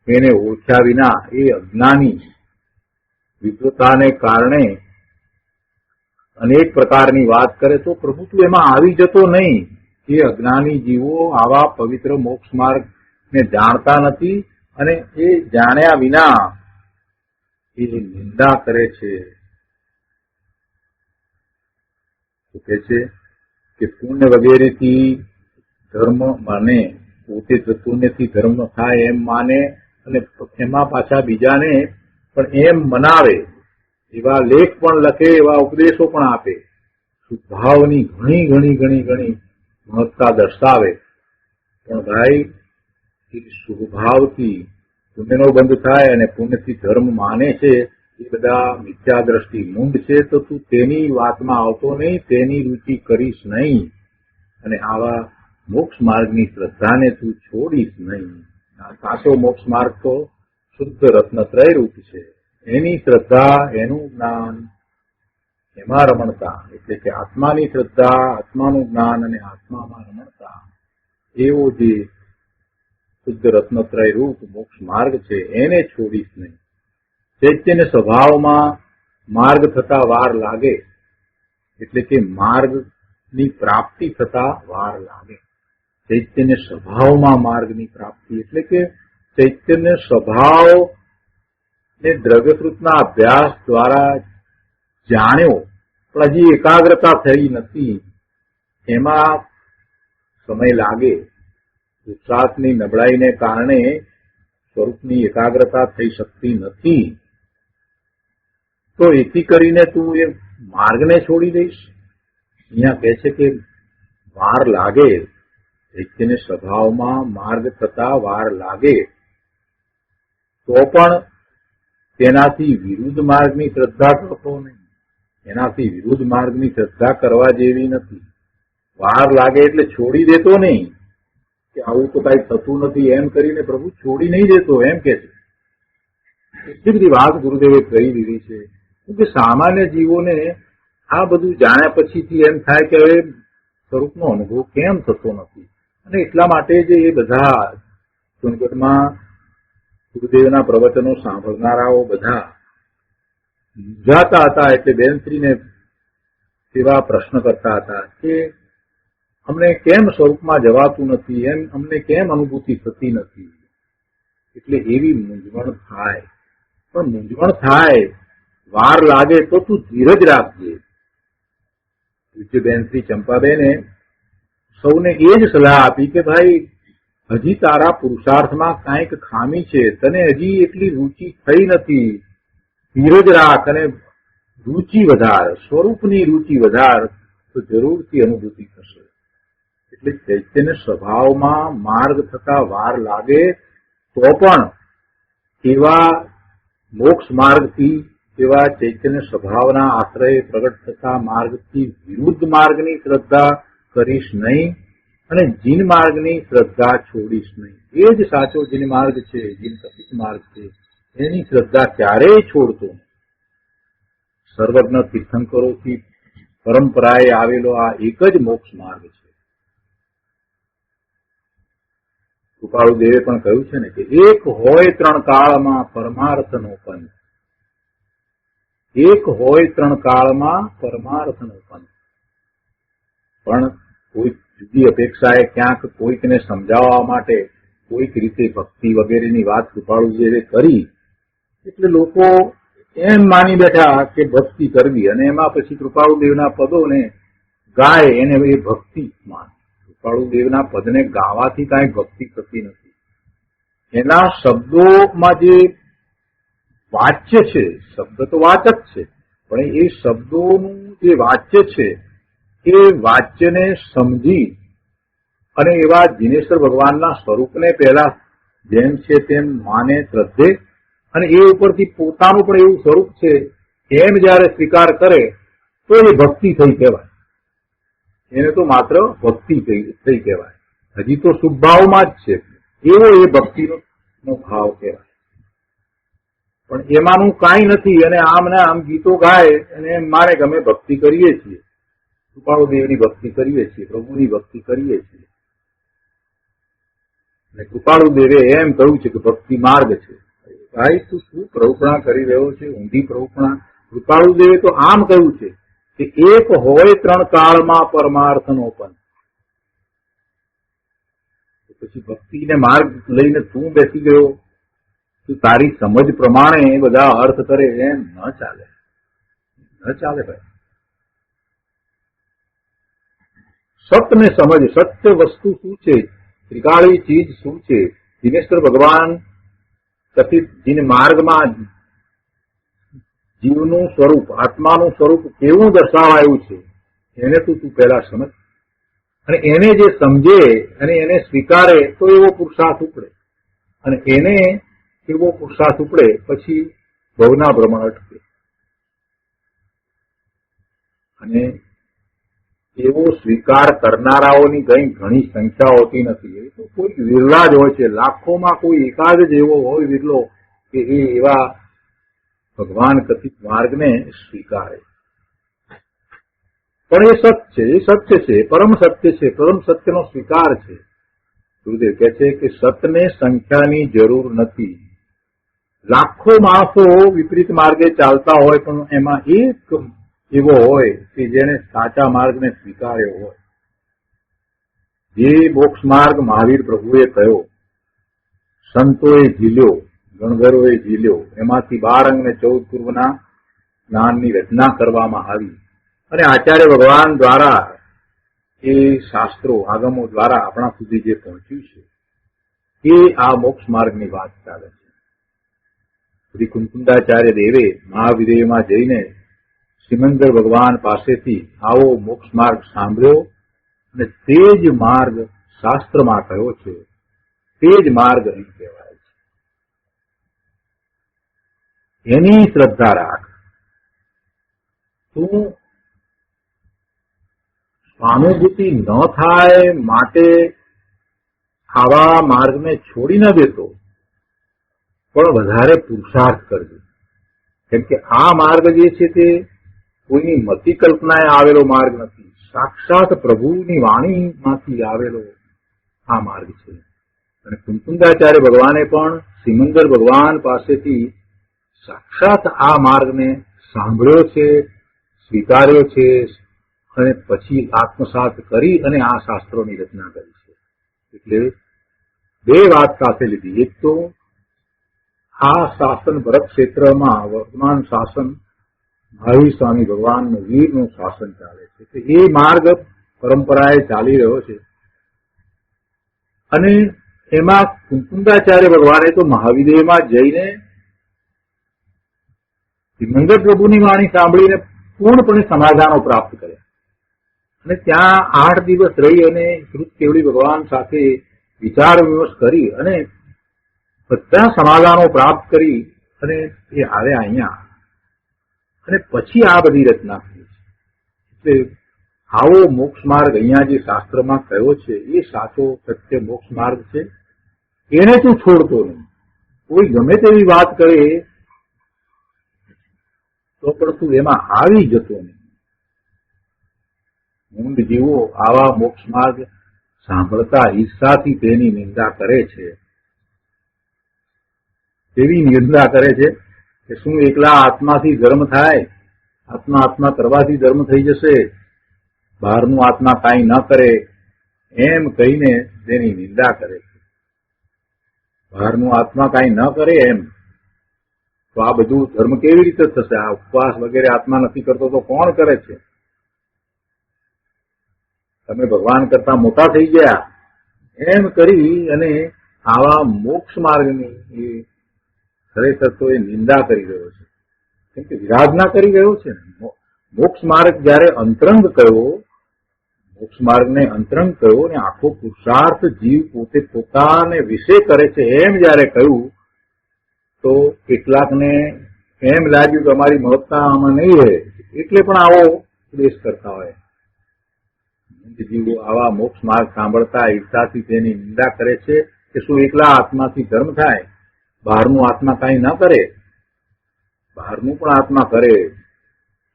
એને ઓળખ્યા વિના એ અજ્ઞાની વિદ્વતાને કારણે અનેક પ્રકારની વાત કરે તો પ્રભુ તું એમાં આવી જતો નહીં. એ અજ્ઞાની જીવો આવા પવિત્ર મોક્ષ માર્ગને જાણતા નથી અને એ જાણ્યા વિના એ નિંદા કરે છે. કહે છે કે પુણ્ય વગેરેથી ધર્મ માને, પોતે પુણ્યથી ધર્મ થાય એમ માને અને એમાં પાછા બીજાને પણ એમ મનાવે, એવા લેખ પણ લખે, એવા ઉપદેશો પણ આપે, ભાવની ઘણી ઘણી ઘણી ઘણી મહત્તા દર્શાવે. પણ ભાઈ એ શુભભાવથી પુણ્યનો બંધ થાય અને પુણ્યથી ધર્મ માને છે એ બધા મિથ્યા દ્રષ્ટિ મૂંડ છે. તો તું તેની વાતમાં આવતો નહીં, તેની રુચિ કરીશ નહીં અને આવા મોક્ષ માર્ગની શ્રદ્ધાને તું છોડીશ નહીં. સાચો મોક્ષ માર્ગ તો શુદ્ધ રત્નત્રય રૂપ છે. એની શ્રદ્ધા, એનું જ્ઞાન, એમાં રમણતા, એટલે કે આત્માની શ્રદ્ધા, આત્માનું જ્ઞાન અને આત્મામાં રમણતા, એવો જે શુદ્ધ રત્નત્રય રૂપ મોક્ષ માર્ગ છે એને છોડીશ નહીં. ચૈતન્ય સ્વભાવમાં માર્ગ થતા વાર લાગે, એટલે કે માર્ગની પ્રાપ્તિ થતા વાર લાગે. ચૈતન્ય સ્વભાવમાં માર્ગની પ્રાપ્તિ એટલે કે ચૈતન્ય સ્વભાવ ને દ્રવ્યકૃતના અભ્યાસ દ્વારા જાણ્યો પણ હજી એકાગ્રતા થઈ નથી. એમાં સમય લાગે. પુરુષાર્થની નબળાઈને કારણે સ્વરૂપની એકાગ્રતા થઈ શકતી નથી. તો એથી કરીને તું એ માર્ગને છોડી દઈશ? અહીંયા કહે છે કે વાર લાગે. ચૈતન્ય સ્વભાવમાં માર્ગ થતા વાર લાગે તો પણ તેનાથી વિરુદ્ધ માર્ગની શ્રદ્ધા કરતો નહીં. એનાથી વિરુદ્ધ માર્ગની શ્રદ્ધા કરવા જેવી નથી. વાર લાગે એટલે છોડી દેતો નહીં કે આવું તો કઈ થતું નથી એમ કરીને પ્રભુ છોડી નહીં દેતો એમ કે છે. એટલી બધી વાત ગુરુદેવે કરી દીધી છે. કે સામાન્ય જીવોને આ બધું જાણ્યા પછીથી એમ થાય કે હવે સ્વરૂપનો અનુભવ કેમ થતો નથી. અને એટલા માટે જ એ બધા જૂનાગઢમાં ગુરુદેવના પ્રવચનો સાંભળનારાઓ બધા મૂંઝાતા હતા. એટલે બેનશ્રીને એવા પ્રશ્ન કરતા હતા કે અમને કેમ સ્વરૂપમાં જવાતું નથી, એમ અમને કેમ અનુભૂતિ થતી નથી. એટલે એવી મૂંઝવણ થાય. પણ મૂંઝવણ થાય, વાર લાગે તો તું ધીરજ રાખજે. પૂજ્ય બેન શ્રી ચંપાબેને સૌને એ જ સલાહ આપી કે ભાઈ હજી તારા પુરુષાર્થમાં કાંઈક ખામી છે, તને હજી એટલી રુચિ થઈ નથી. ધીરજ રાખ અને રુચિ વધાર, સ્વરૂપની રુચિ વધાર તો જરૂરથી અનુભૂતિ થશે. એટલે ચૈતન્ય સ્વભાવમાં માર્ગ થતા વાર લાગે તો પણ એવા મોક્ષ માર્ગથી, એવા ચૈતન્ય સ્વભાવના આશ્રય પ્રગટ થતા માર્ગથી વિરુદ્ધ માર્ગની શ્રદ્ધા કરીશ નહીં અને જીન માર્ગની શ્રદ્ધા છોડીશ નહીં. એ જ સાચો જીન માર્ગ છે, જીન કથિત માર્ગ છે. એની શ્રદ્ધા ક્યારેય છોડતો નહીં. સર્વજ્ઞ તીર્થંકરોથી પરંપરાએ આવેલો આ એક જ મોક્ષ માર્ગ છે. કૃપાળુ દેવે પણ કહ્યું છે ને કે એક હોય ત્રણ કાળમાં પરમાર્થનો પંથ. એક હોય ત્રણ કાળમાં પરમાર્થનો પંથ. પણ કોઈ જુદી અપેક્ષાએ ક્યાંક કોઈકને સમજાવવા માટે કોઈક રીતે ભક્તિ વગેરેની વાત કૃપાળુ દેવે કરી એટલે લોકો એમ માની બેઠા કે ભક્તિ કરવી અને એમાં પછી કૃપાળુ દેવના પદોને ગાય એને એ ભક્તિ માન. કૃપાળુ દેવના પદને ગાવાથી કાંઈ ભક્તિ થતી નથી. એના શબ્દોમાં જે વાચ્ય છે, શબ્દ તો વાચક છે, પણ એ શબ્દોનું જે વાચ્ય છે એ વાચ્યને સમજી અને એવા દિનેશ્વર ભગવાનના સ્વરૂપને પહેલા જેમ છે તેમ માને, શ્રદ્ધે અને એ ઉપરથી પોતાનું પણ એવું સ્વરૂપ છે એમ જયારે સ્વીકાર કરે તો એ ભક્તિ થઈ કહેવાય. એને તો માત્ર ભક્તિ થઈ કહેવાય. હજી તો શુભભાવમાં જ છે, એવો એ ભક્તિનો ભાવ કહેવાય. પણ એમાંનું કાંઈ નથી અને આમ ને આમ ગીતો ગાય અને એમ માને કે અમે ભક્તિ કરીએ છીએ, કૃપાળુ દેવની ભક્તિ કરીએ છીએ, પ્રભુની ભક્તિ કરીએ છીએ. અને કૃપાળુ દેવે એમ કહ્યું છે કે ભક્તિ માર્ગ છે. ભાઈ તું શું પ્રવૃત્તિ કરી રહ્યો છે, ઊંધી પ્રવૃત્તિ. કૃપાળુ દેવે તો આમ કહ્યું છે કે એક હોય ત્રણ કાળમાં પરમાર્થનો પંથ. પછી ભક્તિને માર્ગ લઈને તું બેસી ગયો, તું તારી સમજ પ્રમાણે બધા અર્થ કરે એમ ન ચાલે, ન ચાલે ભાઈ. સત્યને સમજ, સત્ય વસ્તુ શું છે, ત્રિકાળી ચીજ શું છે, દિનેશ્વર ભગવાન કથિત જીન માર્ગમાં જીવનું સ્વરૂપ, આત્માનું સ્વરૂપ કેવું દર્શાવાયું છે એને તું પહેલા સમજ. અને એને જે સમજે અને એને સ્વીકારે તો એવો પુરુષાર્થ ઉપડે. અને એને એવો પુરુષાર્થ ઉપડે પછી ભવના ભ્રમણ અટકે. અને એવો સ્વીકાર કરનારાઓની કઈ ઘણી સંખ્યા હોતી નથી. એ તો કોઈ વિરલા જ હોય છે. લાખોમાં કોઈ એકાદ જ એવો હોય વિરલો કે એ એવા ભગવાન કથિત માર્ગને સ્વીકારે. પણ એ સત્ય છે, એ સત્ય છે, પરમ સત્ય છે, પરમ સત્યનો સ્વીકાર છે. ગુરુદેવ કહે છે કે સતને સંખ્યાની જરૂર નથી. લાખો માણસો વિપરીત માર્ગે ચાલતા હોય પણ એમાં એક એવો હોય કે જેને સાચા માર્ગને સ્વીકાર્યો હોય. જે મોક્ષ માર્ગ મહાવીર પ્રભુએ કયો, સંતોએ ઝીલ્યો, ગણધરોએ ઝીલ્યો, એમાંથી 12 અંગ ને 14 પૂર્વના જ્ઞાનની રચના કરવામાં આવી અને આચાર્ય ભગવાન દ્વારા એ શાસ્ત્રો આગમો દ્વારા આપણા સુધી જે પહોંચ્યું છે એ આ મોક્ષ માર્ગની વાત ચાલે છે. શ્રી કુંકુંદાચાર્ય દેવે મહાવિદેયમાં જઈને સિમંદર ભગવાન પાસેથી આવો મોક્ષ માર્ગ સાંભળ્યો અને તે જ માર્ગ શાસ્ત્રમાં કયો છે, તે જ માર્ગ અહીં કહેવાય છે. એની શ્રદ્ધા રાખ. તું સ્વાનુભૂતિ ન થાય માટે આવા માર્ગને છોડી ન દેતો, પણ વધારે પુરુષાર્થ કરજો. કેમ કે આ માર્ગ જે છે તે કોઈની મતિ કલ્પનાએ આવેલો માર્ગ નથી, સાક્ષાત પ્રભુની વાણીમાંથી આવેલો આ માર્ગ છે. અને કુંકુંદાચાર્ય ભગવાને પણ સિમંદર ભગવાન પાસેથી સાક્ષાત આ માર્ગને સાંભળ્યો છે, સ્વીકાર્યો છે અને પછી આત્મસાત કરી અને આ શાસ્ત્રોની રચના કરી છે. એટલે બે વાત સાથે લીધી. એક તો આ શાસન ભરત ક્ષેત્રમાં વર્તમાન શાસન મહાવીર સ્વામી ભગવાનનું વીરનું શાસન ચાલે છે. એ માર્ગ પરંપરાએ ચાલી રહ્યો છે અને એમાં કુંકુંદાચાર્ય ભગવાને તો મહાવિદેયમાં જઈને સિમંદર પ્રભુની વાણી સાંભળીને પૂર્ણપણે સમાધાનો પ્રાપ્ત કર્યા અને ત્યાં 8 દિવસ રહી અને શ્રુત કેવડી ભગવાન સાથે વિચાર વિમર્શ કરી અને બધા સમાધાનો પ્રાપ્ત કરી અને એ આવ્યા અહીંયા અને પછી આ બધી રચના થઈ છે. એટલે આવો મોક્ષ માર્ગ અહીંયા જે શાસ્ત્રમાં કયો છે એ સાચો સત્ય મોક્ષ માર્ગ છે. એને તું છોડતો નહીં. કોઈ ગમે તેવી વાત કરે તો પણ તું એમાં આવી જતો નહીં. મૂંડ જીવો આવા મોક્ષ માર્ગ સાંભળતા ઈર્ષાથી તેની નિંદા કરે છે. તેવી નિંદા કરે છે કે શું એકલા આત્માથી ધર્મ થાય, આત્મા કરવાથી ધર્મ થઈ જશે, બહારનું આત્મા કાંઈ ન કરે એમ કહીને તેની નિંદા કરે છે. બહારનું આત્મા કાંઈ ન કરે એમ તો આ બધું ધર્મ કેવી રીતે થશે? આ ઉપવાસ વગેરે આત્મા નથી કરતો તો કોણ કરે છે? તમે ભગવાન કરતા મોટા થઈ ગયા એમ કરી અને આવા મોક્ષ માર્ગની એ ખરેખર તો એ નિંદા કરી રહ્યો છે, કેમ કે વિરાધના કરી રહ્યો છે. મોક્ષ માર્ગ જયારે અંતરંગ કયો, મોક્ષ માર્ગને અંતરંગ કયો ને આખો પુરુષાર્થ જીવ પોતે પોતાને વિશે કરે છે એમ જયારે કહ્યું તો કેટલાકને એમ લાગ્યું કે અમારી મહત્તા આમાં નહીં રહે એટલે પણ આવો ઉપદેશ કરતા હોય. જીવો આવા મોક્ષ માર્ગ સાંભળતા ઈર્ષાથી તેની નિંદા કરે છે કે શું એકલા આત્માથી ધર્મ થાય, બહારનું આત્મા કાંઈ ન કરે? બહારનું પણ આત્મા કરે,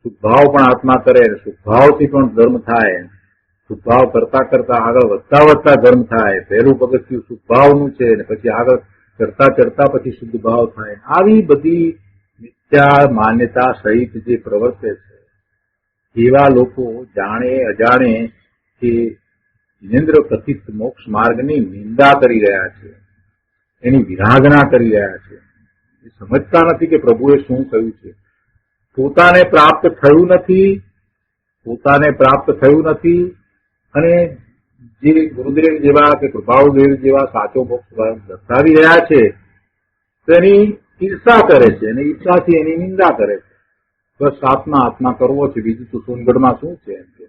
સુખભાવ પણ આત્મા કરે, સુખભાવથી પણ ધર્મ થાય, સુખભાવ કરતા કરતા આગળ વધતા ધર્મ થાય. પહેલું પગથિયું સુખભાવનું છે ને પછી આગળ ચડતા પછી શુદ્ધ ભાવ થાય. આવી બધી મિથ્યા માન્યતા સહિત જે પ્રવર્તે છે એવા લોકો જાણે અજાણે કે જિનેન્દ્ર કથિત મોક્ષ માર્ગની નિંદા કરી રહ્યા છે, એની વિરાધના કરી રહ્યા છે. એ સમજતા નથી કે પ્રભુએ શું કહ્યું છે. પોતાને પ્રાપ્ત થયું નથી અને જે ગુરુદેવ જેવા કે કૃપાળુદેવ જેવા સાચો મોક્ષ દર્શાવી રહ્યા છે તેની ઈર્ષા કરે છે અને ઈર્ષાથી એની નિંદા કરે છે. બસ આત્મા કરવો છે, બીજું તો સોનગઢમાં શું છે એમ કે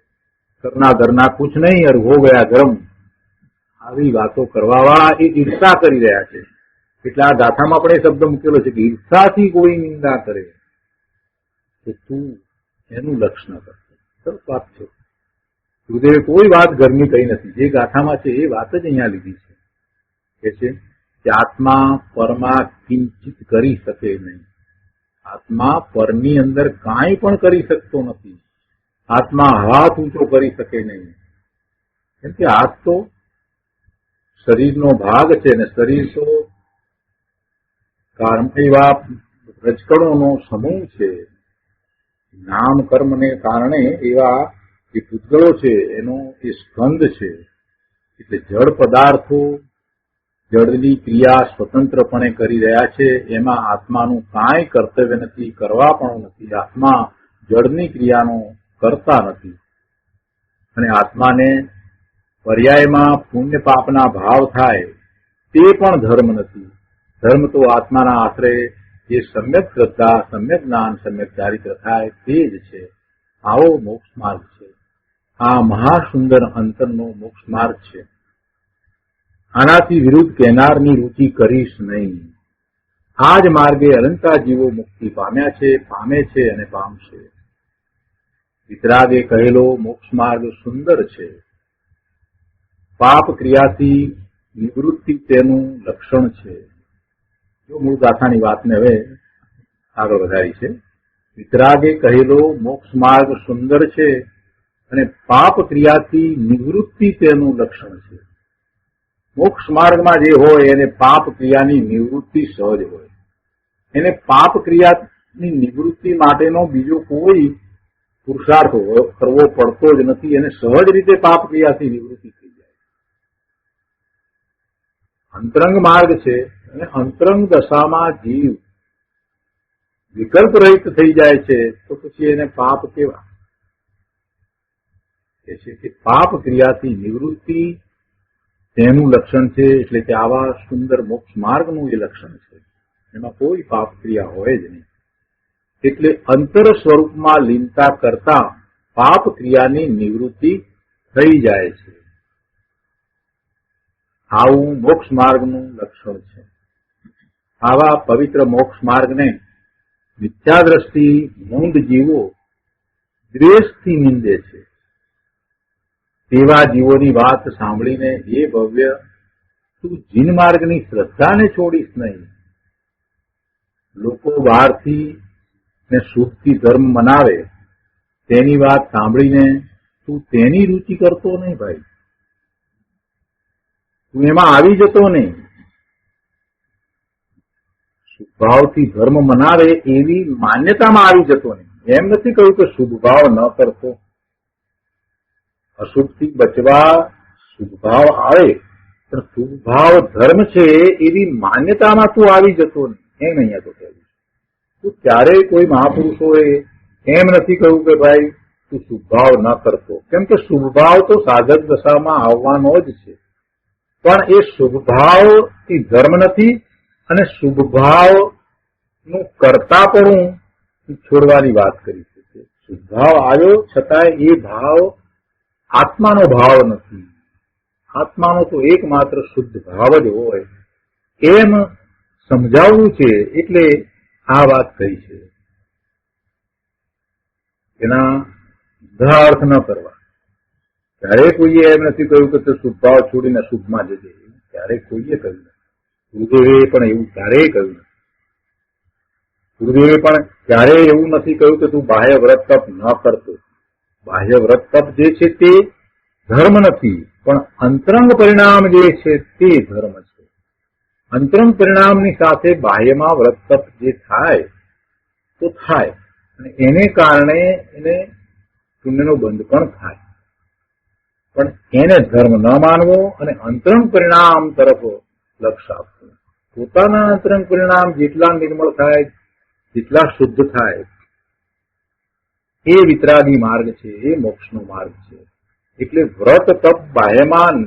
કરના ધરના કુછ નહીં અર હો ગયા ધર્મ. આવી વાતો કરવા વાળા એ ઈર્ષા કરી રહ્યા છે. એટલે આ ગાથામાં પણ એ શબ્દ મૂકેલો છે કે ઈર્ષાથી કોઈ નિંદા કરે તો તું એનું લક્ષ ન કરશે. સરસ વાત છે. ગુરુદેવે કોઈ વાત ઘરની કહી નથી. જે ગાથામાં છે એ વાત જ અહીંયા લીધી છે. કે છે કે આત્મા પરમાં કિંચિત કરી શકે નહીં. આત્મા પરની અંદર કાંઈ પણ કરી શકતો નથી. આત્મા હાથ ઊંચો કરી શકે નહીં. કેમ કે હાથ તો શરીરનો ભાગ છે ને શરીર તો એવા રજકણોનો સમૂહ છે. નામ કર્મને કારણે એવા જે પૂતગળો છે એનો એ સ્કંદ છે. એટલે જળ પદાર્થો જળની ક્રિયા સ્વતંત્રપણે કરી રહ્યા છે, એમાં આત્માનું કાંઈ કર્તવ્ય નથી, કરવા પણ નથી. આત્મા જળની ક્રિયાનો કરતા નથી અને આત્માને પર્યાયમાં પુણ્ય પાપના ભાવ થાય તે પણ ધર્મ નથી. ધર્મ તો આત્માના આશરે જે સમ્યક શ્રદ્ધા, સમ્યક જ્ઞાન, સમ્યક ચારિત્ર થાય તે જ છે. આવો મોક્ષ માર્ગ છે. આ મહાસુંદર અંતરનો મોક્ષ માર્ગ છે. આનાથી વિરુદ્ધ કહેનારની રૂચિ કરીશ નહીં. આ જ માર્ગે અનંતા જીવો મુક્તિ પામ્યા છે, પામે છે અને પામશે. વિતરાગે કહેલો મોક્ષ માર્ગ સુંદર છે. પાપ ક્રિયાથી નિવૃત્તિ તેનું લક્ષણ છે. જો મૂળ ગાથાની વાતને હવે આગળ વધારી છે. વિતરાગે કહેલો મોક્ષ માર્ગ સુંદર છે અને પાપ ક્રિયાથી નિવૃત્તિ તેનું લક્ષણ છે. મોક્ષ માર્ગમાં જે હોય એને પાપ ક્રિયાની નિવૃત્તિ સહજ હોય. એને પાપ ક્રિયાની નિવૃત્તિ માટેનો બીજો કોઈ પુરુષાર્થ કરવો પડતો જ નથી. એને સહજ રીતે પાપ ક્રિયાથી નિવૃત્તિ થઈ જાય. અંતરંગ માર્ગ છે અને અંતરંગ દશામાં જીવ વિકલ્પ રહિત થઈ જાય છે તો પછી એને પાપ કેવા છે કે પાપ ક્રિયાથી નિવૃત્તિ તેનું લક્ષણ છે. એટલે કે આવા સુંદર મોક્ષ માર્ગનું એ લક્ષણ છે. એમાં કોઈ પાપ ક્રિયા હોય જ નહીં. એટલે અંતર સ્વરૂપમાં લીનતા કરતા પાપ ક્રિયાની નિવૃત્તિ થઈ જાય છે. આવું મોક્ષ માર્ગનું લક્ષણ છે. આવા પવિત્ર મોક્ષ માર્ગને મિથ્યાદ્રષ્ટિ મૂંડ જીવો દ્વેષથી નિંદે છે. તેવા જીવોની વાત સાંભળીને એ ભવ્ય, તું જીન માર્ગની શ્રદ્ધાને છોડીશ નહીં. લોકો બહારથી ને શુભથી ધર્મ મનાવે તેની વાત સાંભળીને તું તેની રૂચિ કરતો નહીં ભાઈ. તું એમાં આવી જતો નહીં. શુભભાવથી ધર્મ મનાવે એવી માન્યતામાં આવી જતો નહીં. એમ નથી કહ્યું કે શુભભાવ ન કરતો. અશુભથી બચવા શુભભાવ આવે પણ શુભભાવ ધર્મ છે એવી માન્યતામાં તું આવી જતો નહીં. એમ અહીંયા તો કહ્યું. તું ક્યારેય કોઈ મહાપુરુષોએ એમ નથી કહ્યું કે ભાઈ તું શુભભાવ ન કરતો. કેમ કે શુભભાવ તો સાધક દશામાં આવવાનો જ છે. પણ એ શુભભાવથી ધર્મ નથી અને શુભભાવનું કરતાપણું છોડવાની વાત કરી છે. શુભભાવ આવ્યો છતાં એ ભાવ આત્માનો ભાવ નથી. આત્માનો તો એકમાત્ર શુદ્ધ ભાવ જ હોય એમ સમજાવવું છે. એટલે આ વાત કહી છે. એના સીધા અર્થ ન કરવા. ક્યારેય કોઈએ એમ નથી કહ્યું કે તે શુભભાવ છોડીને શુભમાં જજે. ક્યારેય કોઈએ કહ્યું નથી. ગુરુદેવે પણ એવું ક્યારેય કહ્યું નથી. ગુરુદેવે પણ ક્યારેય એવું નથી કહ્યું કે તું બાહ્ય વ્રત તપ ન કરતો. બાહ્ય વ્રત તપ જે છે તે ધર્મ નથી, પણ અંતરંગ પરિણામ જે છે તે ધર્મ છે. અંતરંગ પરિણામની સાથે બાહ્યમાં વ્રત તપ જે થાય તો થાય અને એને કારણે એને પુણ્યનો બંધ પણ થાય. પણ એને ધર્મ ન માનવો અને અંતરંગ પરિણામ તરફ લક્ષ્ય આપવું. પોતાના અંતરંગ પરિણામ જેટલા નિર્મળ થાય, જેટલા શુદ્ધ થાય, એ વિતરાગી માર્ગ છે, એ મોક્ષનો માર્ગ છે. એટલે વ્રત તપ બાહ્યમાં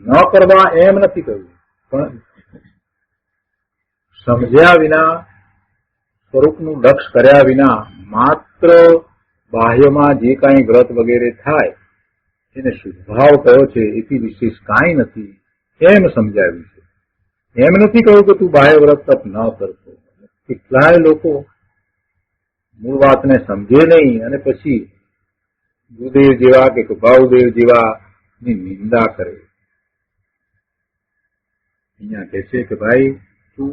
ન કરવા એમ નથી કહ્યું, પણ સમજ્યા વિના, સ્વરૂપનું લક્ષ કર્યા વિના માત્ર બાહ્યમાં જે કાંઈ વ્રત વગેરે થાય એને શુદ્ધભાવ કયો છે, એથી વિશેષ કાંઈ નથી એમ સમજાવ્યું છે. એમ નથી કહ્યું કે તું બાહ્ય વ્રત તપ ન કરતો. કેટલાય લોકો મૂળ વાતને સમજે નહીં અને પછી ગુરુદેવ જેવા કે ભાવદેવ જેવા ની નિંદા કરે. અહીંયા કે છે કે ભાઈ તું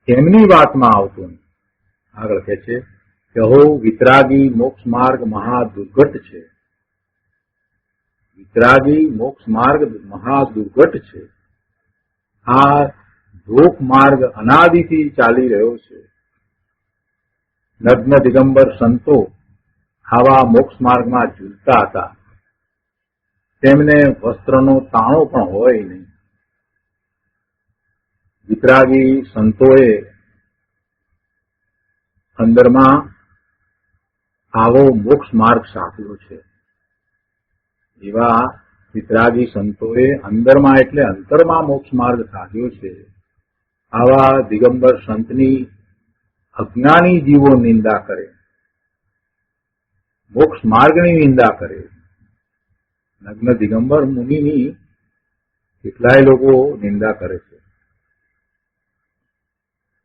એમની વાતમાં આવતો નહીં. આગળ કે છે કે હો વિતરાગી મોક્ષ માર્ગ મહાદુર્ઘટ છે. વિતરાગી મોક્ષ માર્ગ મહાદુર્ઘટ છે. આ ધોક માર્ગ અનાદિથી ચાલી રહ્યો છે. નગ્ન દિગંબર સંતો આવા મોક્ષ માર્ગમાં ઝૂલતા હતા. તેમને વસ્ત્રનો તાણો પણ હોય નહીં. વિતરાગી સંતોએ અંદરમાં આવો મોક્ષ માર્ગ સાધ્યો છે. એવા વિતરાગી સંતોએ અંદરમાં એટલે અંતરમાં મોક્ષ માર્ગ સાધ્યો છે. આવા દિગંબર સંતની અજ્ઞાની જીવો નિંદા કરે, મોક્ષ માર્ગની નિંદા કરે. નગ્ન દિગંબર મુનિની કેટલાય લોકો નિંદા કરે છે.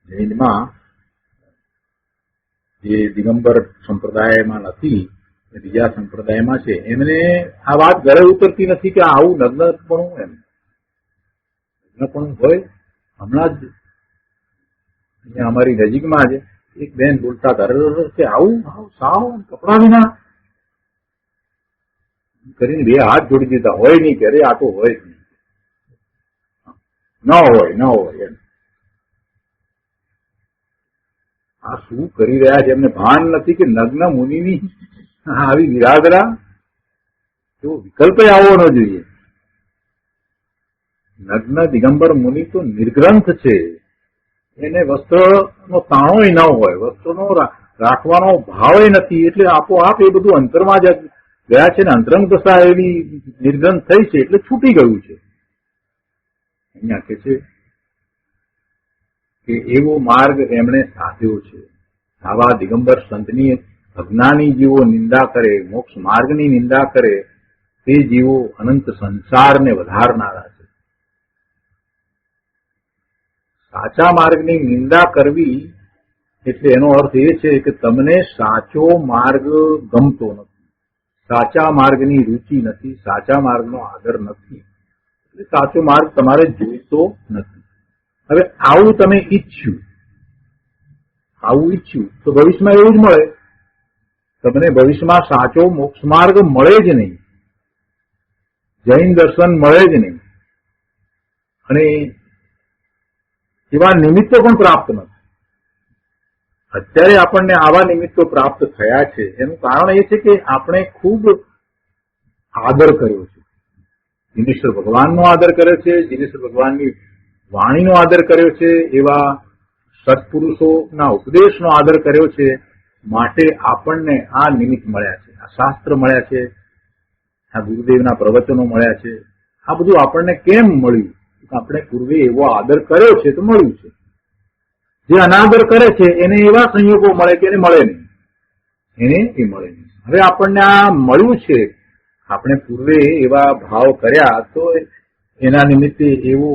જૈનમાં જે દિગંબર સંપ્રદાયમાં નથી, બીજા સંપ્રદાયમાં છે, એમને આ વાત ગળે ઉતરતી નથી કે આવું નગ્નપણું એમ નગ્નપણું હોય. હમણાં જ અહીંયા અમારી નજીકમાં જ એક બેન બોલતા હતા કે આવું સાવ કપડા વિના કરીને બે હાથ જોડી દીધા. હોય નહીં કે આ તો હોય જ નહીં, ન હોય એમ. આ શું કરી રહ્યા છે એમને ભાન નથી કે નગ્ન મુનિની આવી નિરાદરા તો વિકલ્પ આવો ન જોઈએ. નગ્ન દિગંબર મુનિ તો નિર્ગ્રંથ છે, એને વસ્ત્રનો તાણોય ન હોય, વસ્ત્રનો રાખવાનો ભાવ નથી, એટલે આપોઆપ એ બધું અંતરમાં જ ગયા છે ને અંતરંગ દશા એવી નિર્ગ્રંથ થઈ છે એટલે છૂટી ગયું છે. અહીંયા કે છે કે એવો માર્ગ એમણે સાધ્યો છે. આવા દિગંબર સંતની અજ્ઞાની જીવો નિંદા કરે, મોક્ષ માર્ગની નિંદા કરે, તે જીવો અનંત સંસારને વધારનારા છે. સાચા માર્ગની નિંદા કરવી એટલે એનો અર્થ એ છે કે તમને સાચો માર્ગ ગમતો નથી, સાચા માર્ગની રુચિ નથી, સાચા માર્ગનો આદર નથી, એટલે સાચો માર્ગ તમારે જોઈતો નથી. હવે આવું તમે ઈચ્છ્યું તો ભવિષ્યમાં એવું જ મળે. તમને ભવિષ્યમાં સાચો મોક્ષ માર્ગ મળે જ નહીં, જૈન દર્શન મળે જ નહીં, અને એવા નિમિત્તો પણ પ્રાપ્ત નથી. અત્યારે આપણને આવા નિમિત્તો પ્રાપ્ત થયા છે એનું કારણ એ છે કે આપણે ખૂબ આદર કર્યો છે. દિનેશ્વર ભગવાનનો આદર કર્યો છે, દિનેશ્વર ભગવાનની વાણીનો આદર કર્યો છે, એવા સત્પુરુષોના ઉપદેશનો આદર કર્યો છે. માટે આપણને આ નિમિત્ત મળ્યા છે, આ શાસ્ત્ર મળ્યા છે, આ ગુરુદેવના પ્રવચનો મળ્યા છે. આ બધું આપણને કેમ મળ્યું? આપણે પૂર્વે એવો આદર કર્યો છે તો મળ્યું છે. જે અનાદર કરે છે એને એવા સંયોગો મળે કે એને મળે નહીં, એને એ મળે નહીં. હવે આપણને આ મળ્યું છે, આપણે પૂર્વે એવા ભાવ કર્યા તો એના નિમિત્તે એવો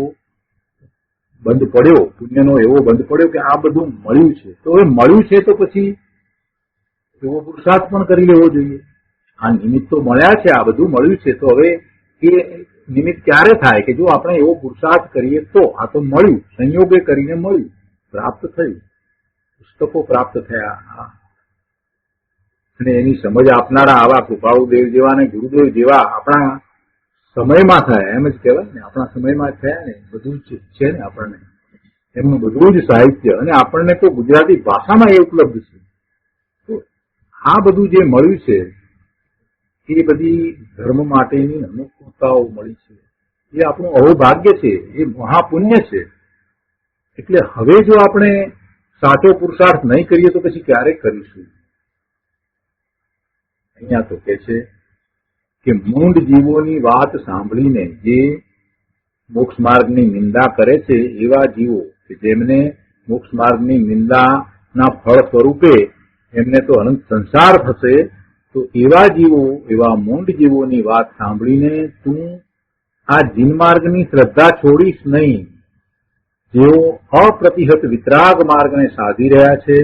બંધ પડ્યો, પુણ્યનો એવો બંધ પડ્યો કે આ બધું મળ્યું છે. તો એ મળ્યું છે તો પછી એવો પુરુષાર્થ પણ કરી લેવો જોઈએ. આ નિમિત્ત તો મળ્યા છે, આ બધું મળ્યું છે, તો હવે એ નિમિત્ત ક્યારે થાય કે જો આપણે એવો પુરુષાર્થ કરીએ તો. આ તો મળ્યું, સંયોગે કરીને મળ્યું, પ્રાપ્ત થયું, પુસ્તકો પ્રાપ્ત થયા, અને એની સમજ આપનારા આવા કૃપાળુદેવ જેવા ને ગુરુદેવ જેવા આપણા સમયમાં થયા, એમ જ કહેવાય ને, આપણા સમયમાં થયા ને, બધું જ છે ને આપણને, એમનું બધું જ સાહિત્ય, અને આપણને તો ગુજરાતી ભાષામાં એ ઉપલબ્ધ છે. તો આ બધું જે મળ્યું છે એ બધી ધર્મ માટેની અનુકૂળતાઓ મળી છે, એ આપણું અહોભાગ્ય છે, એ મહાપુણ્ય છે. એટલે હવે જો આપણે સાચો પુરુષાર્થ નહીં કરીએ તો પછી ક્યારે કરીશું? અહીંયા તો કે છે કે મૂંડ જીવોની વાત સાંભળીને જે મોક્ષ માર્ગની નિંદા કરે છે એવા જીવો કે જેમને મોક્ષ માર્ગની નિંદાના ફળ સ્વરૂપે એમને તો અનંત સંસાર થશે, તો એવા જીવો, એવા મૂંડ જીવોની વાત સાંભળીને તું આ જીનમાર્ગની શ્રદ્ધા છોડીશ નહીં. જેઓ અપ્રતિહત વિતરાગ માર્ગને સાધી રહ્યા છે,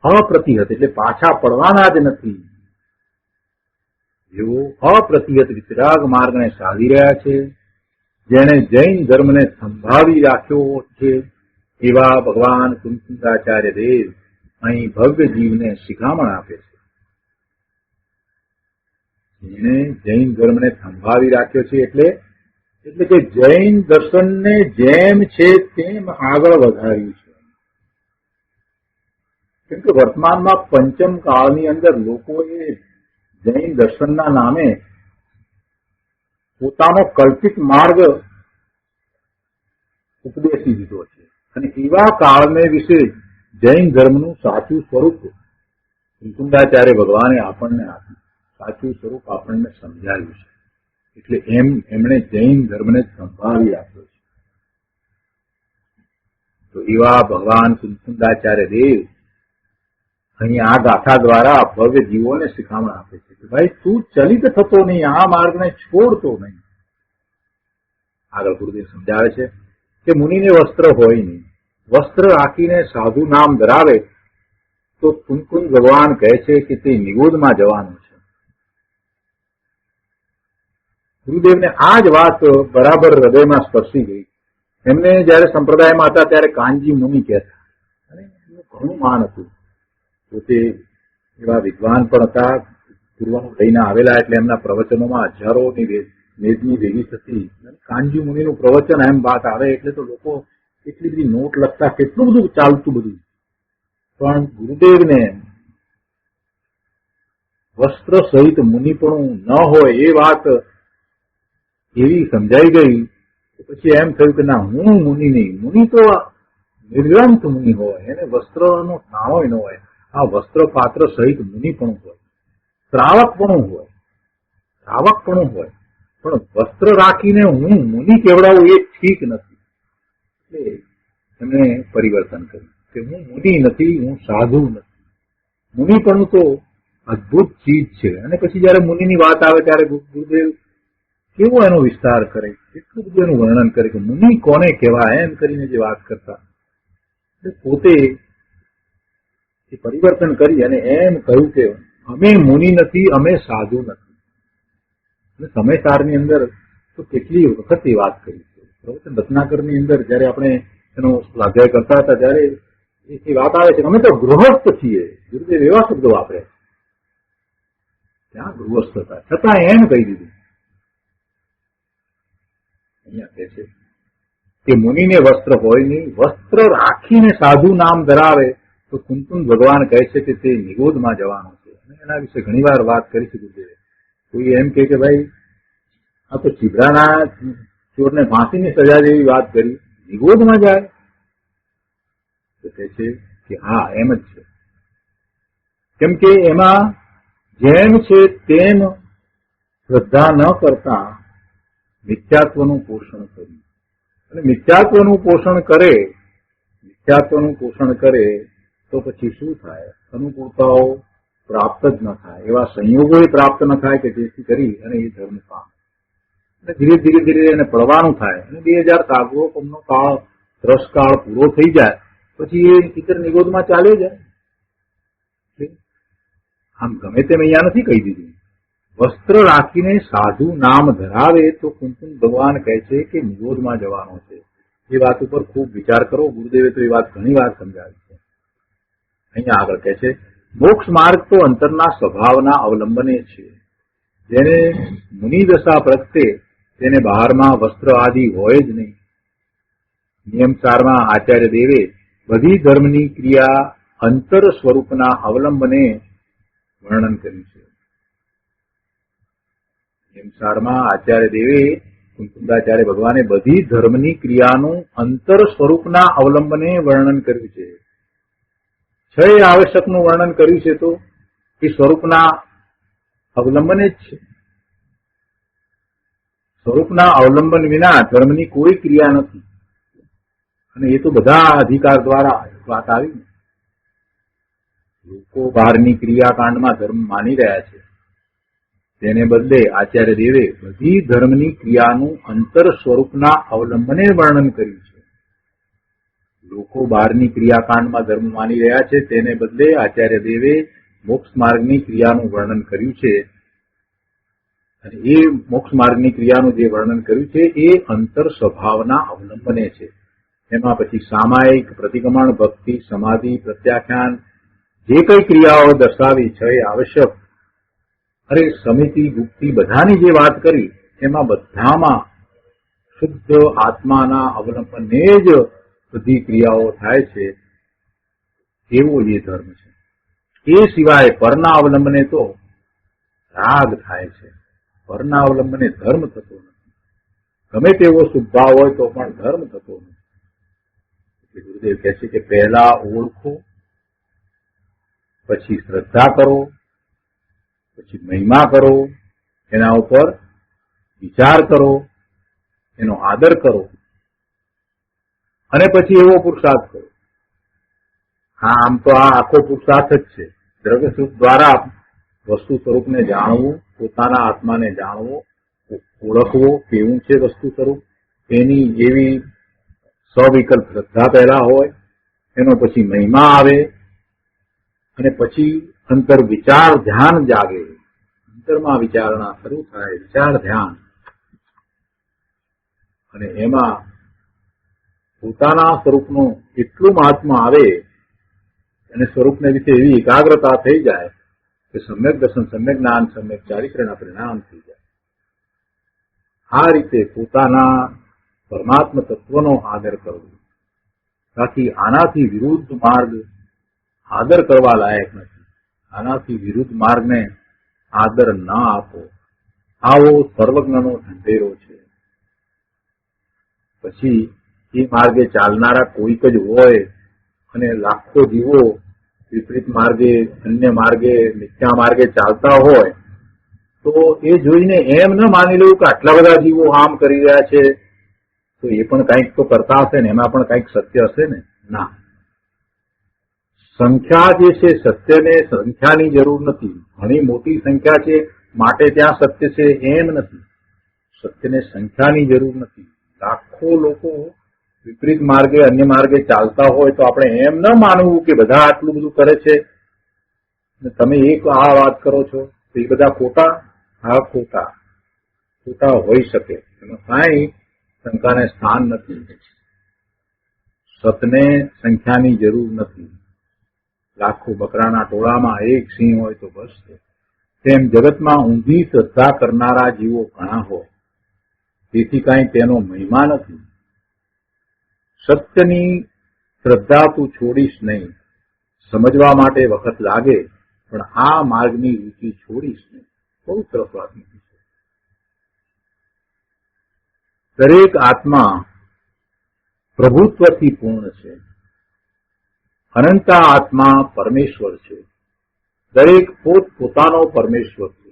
અપ્રતિહત એટલે પાછા પડવાના જ નથી, જેઓ અપ્રતિહત વિતરાગ માર્ગને સાધી રહ્યા છે, જેણે જૈન ધર્મને સંભાળી રાખ્યો છે, એવા ભગવાન કુંતીદાચાર્ય દેવ અહીં ભવ્ય જીવને શિખામણ આપે છે. જેણે જૈન ધર્મને સંભાળી રાખ્યો છે એટલે કે જૈન દર્શનને જેમ છે તેમ આગળ વધાર્યું છે. કેમ કે વર્તમાનમાં પંચમ કાળની અંદર લોકોએ જૈન દર્શનના નામે પોતાનો કલ્પિત માર્ગ ઉપદેશી દીધો છે અને એવા કાળને વિશે જૈન ધર્મનું સાચું સ્વરૂપ કુંકુંદાચાર્ય ભગવાને આપણને આપ્યું, સાચું સ્વરૂપ આપણને સમજાવ્યું છે. એટલે એમણે જૈન ધર્મને સંભાળી આપ્યો છે. તો એવા ભગવાન કુંકુંદાચાર્ય દેવ અહીં આ ગાથા દ્વારા ભવ્ય જીવોને શિખામણ આપે છે કે ભાઈ તું ચલિત થતો નહીં, આ માર્ગને છોડતો નહીં. આગળ ગુરુદેવ સમજાવે છે કે મુનિને વસ્ત્ર હોય નહીં, વસ્ત્ર રાખીને સાધુ નામ ધરાવે તો કુંકુંદ ભગવાન કહે છે કે તે નિગોદમાં જવાનું છે. ગુરુદેવને આ જ વાત બરાબર હૃદયમાં સ્પર્શી ગઈ. એમને જયારે સંપ્રદાયમાં હતા ત્યારે કાનજી મુનિ કહેતા અને એમનું ઘણું માન હતું. પોતે એવા વિદ્વાન પણ હતા, પૂર્વનું લઈને આવેલા, એટલે એમના પ્રવચનોમાં હજારોની મેદની ભેગી થતી. કાનજી મુનિનું પ્રવચન એમ વાત આવે એટલે તો લોકો એટલી બધી નોટ લખતા, કેટલું બધું ચાલતું બધું. પણ ગુરુદેવને વસ્ત્ર સહિત મુનિપણું ન હોય એ વાત એવી સમજાઈ ગઈ. પછી એમ થયું કે ના, હું મુનિ નહીં, મુનિ તો નિર્ગ્રંથ મુનિ હોય, એને વસ્ત્રનો ઠાણો ન હોય. આ વસ્ત્ર પાત્ર સહિત મુનિપણું હોય, શ્રાવકપણું હોય, શ્રાવકપણું હોય, પણ વસ્ત્ર રાખીને હું મુનિ કેવડાવું એ ઠીક નથી. એમણે પરિવર્તન કર્યું કે હું મુનિ નથી, હું સાધુ નથી. મુનિપણું તો અદભુત ચીજ છે. અને પછી જયારે મુનિની વાત આવે ત્યારે ગુરુદેવ કેવો એનો વિસ્તાર કરે, એટલું બધું એનું વર્ણન કરે કે મુનિ કોને કહેવાય એમ કરીને જે વાત કરતા. પોતે પરિવર્તન કરી અને એમ કહ્યું કે અમે મુનિ નથી, અમે સાધુ નથી. અને સમયસારની અંદર તો કેટલી વખત એ વાત કરી છે. પ્રવચન રત્નાકરની અંદર જયારે આપણે એનો સ્વાધ્યાય કરતા હતા ત્યારે એ વાત આવે છે અમે તો ગૃહસ્થ છીએ. ગુરુદેવ એવા શબ્દો વાપરે, ત્યાં ગૃહસ્થ હતા છતાં એમ કહી દીધું. અહીંયા કહે છે કે મુનિને વસ્ત્ર હોય નહીં, વસ્ત્ર રાખીને સાધુ નામ ધરાવે તો કુંકુંદ ભગવાન કહે છે કે તે નિગોદમાં જવાનું છે. અને એના વિશે ઘણી વાર વાત કરી છે ગુરુદેવે. કોઈ એમ કે ભાઈ આ તો ચીભરાના ચોરને ફાંસીની સજા જેવી વાત કરી, નિગોદમાં જાય? તો કહે છે કે હા, એમ જ છે. કેમ કે એમાં જેમ છે તેમ શ્રદ્ધા ન કરતા મિથ્યાત્વનું પોષણ કર્યું. અને મિથ્યાત્વનું પોષણ કરે તો પછી શું થાય? અનુકૂળતાઓ પ્રાપ્ત જ ન થાય, એવા સંયોગો પ્રાપ્ત ન થાય કે જેથી કરી અને એ ધર્મ પામે. અને ધીરે ધીરે એને પડવાનું થાય. અને 2000 સાગરોપમનો કાળ, ત્રસકાળ પૂરો થઈ જાય પછી એ ઇતર નિગોદમાં ચાલ્યો જાય. આમ ગમે તેમ અહીંયા નથી કહી દીધું. વસ્ત્ર રાખીને સાધુ નામ ધરાવે તો કુંકુમ ભગવાન કહે છે કે નિગોદમાં જવાનો છે. એ વાત ઉપર ખૂબ વિચાર કરો. ગુરુદેવે તો એ વાત ઘણી વાર સમજાવી છે. અહીંયા આગળ કહે છે મોક્ષ માર્ગ તો અંતરના સ્વભાવના અવલંબને છે. જેને મુનિદશા પ્રગટે તેને બહારમાં વસ્ત્ર આદિ હોય જ નહીં. નિયમસારમાં આચાર્ય દેવે બધી ધર્મની ક્રિયા અંતર સ્વરૂપના અવલંબને વર્ણન કર્યું છે. નિયમસારમાં આચાર્ય દેવે કુંકુંદાચાર્ય ભગવાને બધી ધર્મની ક્રિયાનું અંતર સ્વરૂપના અવલંબને વર્ણન કર્યું છે. છ આવશ્યકનું વર્ણન કર્યું છે તો એ સ્વરૂપના અવલંબને જ છે. સ્વરૂપના અવલંબન વિના ધર્મની કોઈ ક્રિયા નથી. અને એ તો બધા અધિકાર દ્વારા વાત આવી. લોકો બહારની ક્રિયાકાંડમાં ધર્મ માની રહ્યા છે, તેને બદલે આચાર્ય દેવે બધી ધર્મની ક્રિયાનું અંતર સ્વરૂપના અવલંબને વર્ણન કર્યું છે. લોકો બહારની ક્રિયાકાંડમાં ધર્મ માની રહ્યા છે, તેને બદલે આચાર્ય દેવે મોક્ષ માર્ગની ક્રિયાનું વર્ણન કર્યું છે. અને એ મોક્ષ માર્ગની ક્રિયાનું જે વર્ણન કર્યું છે એ અંતર સ્વભાવના અવલંબને છે. એમાં પછી સામાયિક, પ્રતિક્રમણ, ભક્તિ, સમાધિ, પ્રત્યાખ્યાન જે કઈ ક્રિયાઓ દર્શાવી છે એ આવશ્યક, અરે સમિતિ, ગુપ્તિ બધાની જે વાત કરી એમાં બધામાં શુદ્ધ આત્માના અવલંબને જ બધી ક્રિયાઓ થાય છે. એવો એ ધર્મ છે. એ સિવાય પરના અવલંબને તો રાગ થાય છે. પરના અવલંબને ધર્મ થતો નથી. ગમે તેવો શુભભાવ હોય તો પણ ધર્મ થતો નથી. એટલે ગુરુદેવ કહે છે કે પહેલા ઓળખો, પછી શ્રદ્ધા કરો, પછી મહિમા કરો, એના ઉપર વિચાર કરો, એનો આદર કરો, અને પછી એવો પુરુષાર્થ કરો. હા, આમ તો આ આખો પુરુષાર્થ જ છે. દ્રવ્ય સુખ દ્વારા વસ્તુ સ્વરૂપને જાણવું, પોતાના આત્માને જાણવો, ઓળખવો કેવું છે વસ્તુ સ્વરૂપ, એની એવી સવિકલ્પ શ્રદ્ધા પહેલા હોય, એનો પછી મહિમા આવે, અને પછી અંતર વિચાર ધ્યાન જાગે, અંતરમાં વિચારણા શરૂ થાય, વિચાર ધ્યાન, અને એમાં પોતાના સ્વરૂપનું એટલું મહાત્મા આવે અને સ્વરૂપને વિશે એવી એકાગ્રતા થઈ જાય કે સમ્યક દર્શન, સમ્યક જ્ઞાન, સમ્યક ચારિત્ર્યના પરિણામ થઈ જાય. આ રીતે પોતાના પરમાત્મ તત્વનો આદર કરવો. બાકી આનાથી વિરુદ્ધ માર્ગ આદર કરવા લાયક નથી. આનાથી વિરુદ્ધ માર્ગને આદર ના આપો. આવો સર્વજ્ઞનો ઢંઢેરો છે. પછી એ માર્ગે ચાલનારા કોઈક જ હોય અને લાખો જીવો વિપરીત માર્ગે, અન્ય માર્ગે, મિથ્યા માર્ગે ચાલતા હોય તો એ જોઈને એમ ન માની લેવું કે આટલા બધા જીવો આમ કરી રહ્યા છે તો એ પણ કંઈક તો કરતા હશે ને, એમાં પણ કંઈક સત્ય હશે ને. ના, સંખ્યા જે છે, સત્યને સંખ્યાની જરૂર નથી. ઘણી મોટી સંખ્યા છે માટે ત્યાં સત્ય છે એમ નથી. સત્યને સંખ્યાની જરૂર નથી. લાખો લોકો વિપરીત માર્ગે, અન્ય માર્ગે ચાલતા હોય તો આપણે એમ ન માનવું કે બધા આટલું બધું કરે છે તમે એક આ વાત કરો છો તો એ બધા ખોટા. હા, ખોટા હોઈ શકે, એમાં કાંઈ શંકાને સ્થાન નથી. સતને સંખ્યાની જરૂર નથી. લાખો બકરાના ટોળામાં એક સિંહ હોય તો બસ છે. તેમ જગતમાં ઊંધી શ્રદ્ધા કરનારા જીવો ઘણા હોય, તેથી કાંઈ તેનો મહિમા નથી. સત્યની શ્રદ્ધા તું છોડીશ નહીં. સમજવા માટે વખત લાગે પણ આ માર્ગની રૂચિ છોડીશ નહીં. બહુ સરસ વાત નથી. દરેક આત્મા પ્રભુત્વથી પૂર્ણ છે. અનંતા આત્મા પરમેશ્વર છે. દરેક પોતાનો પરમેશ્વર છે.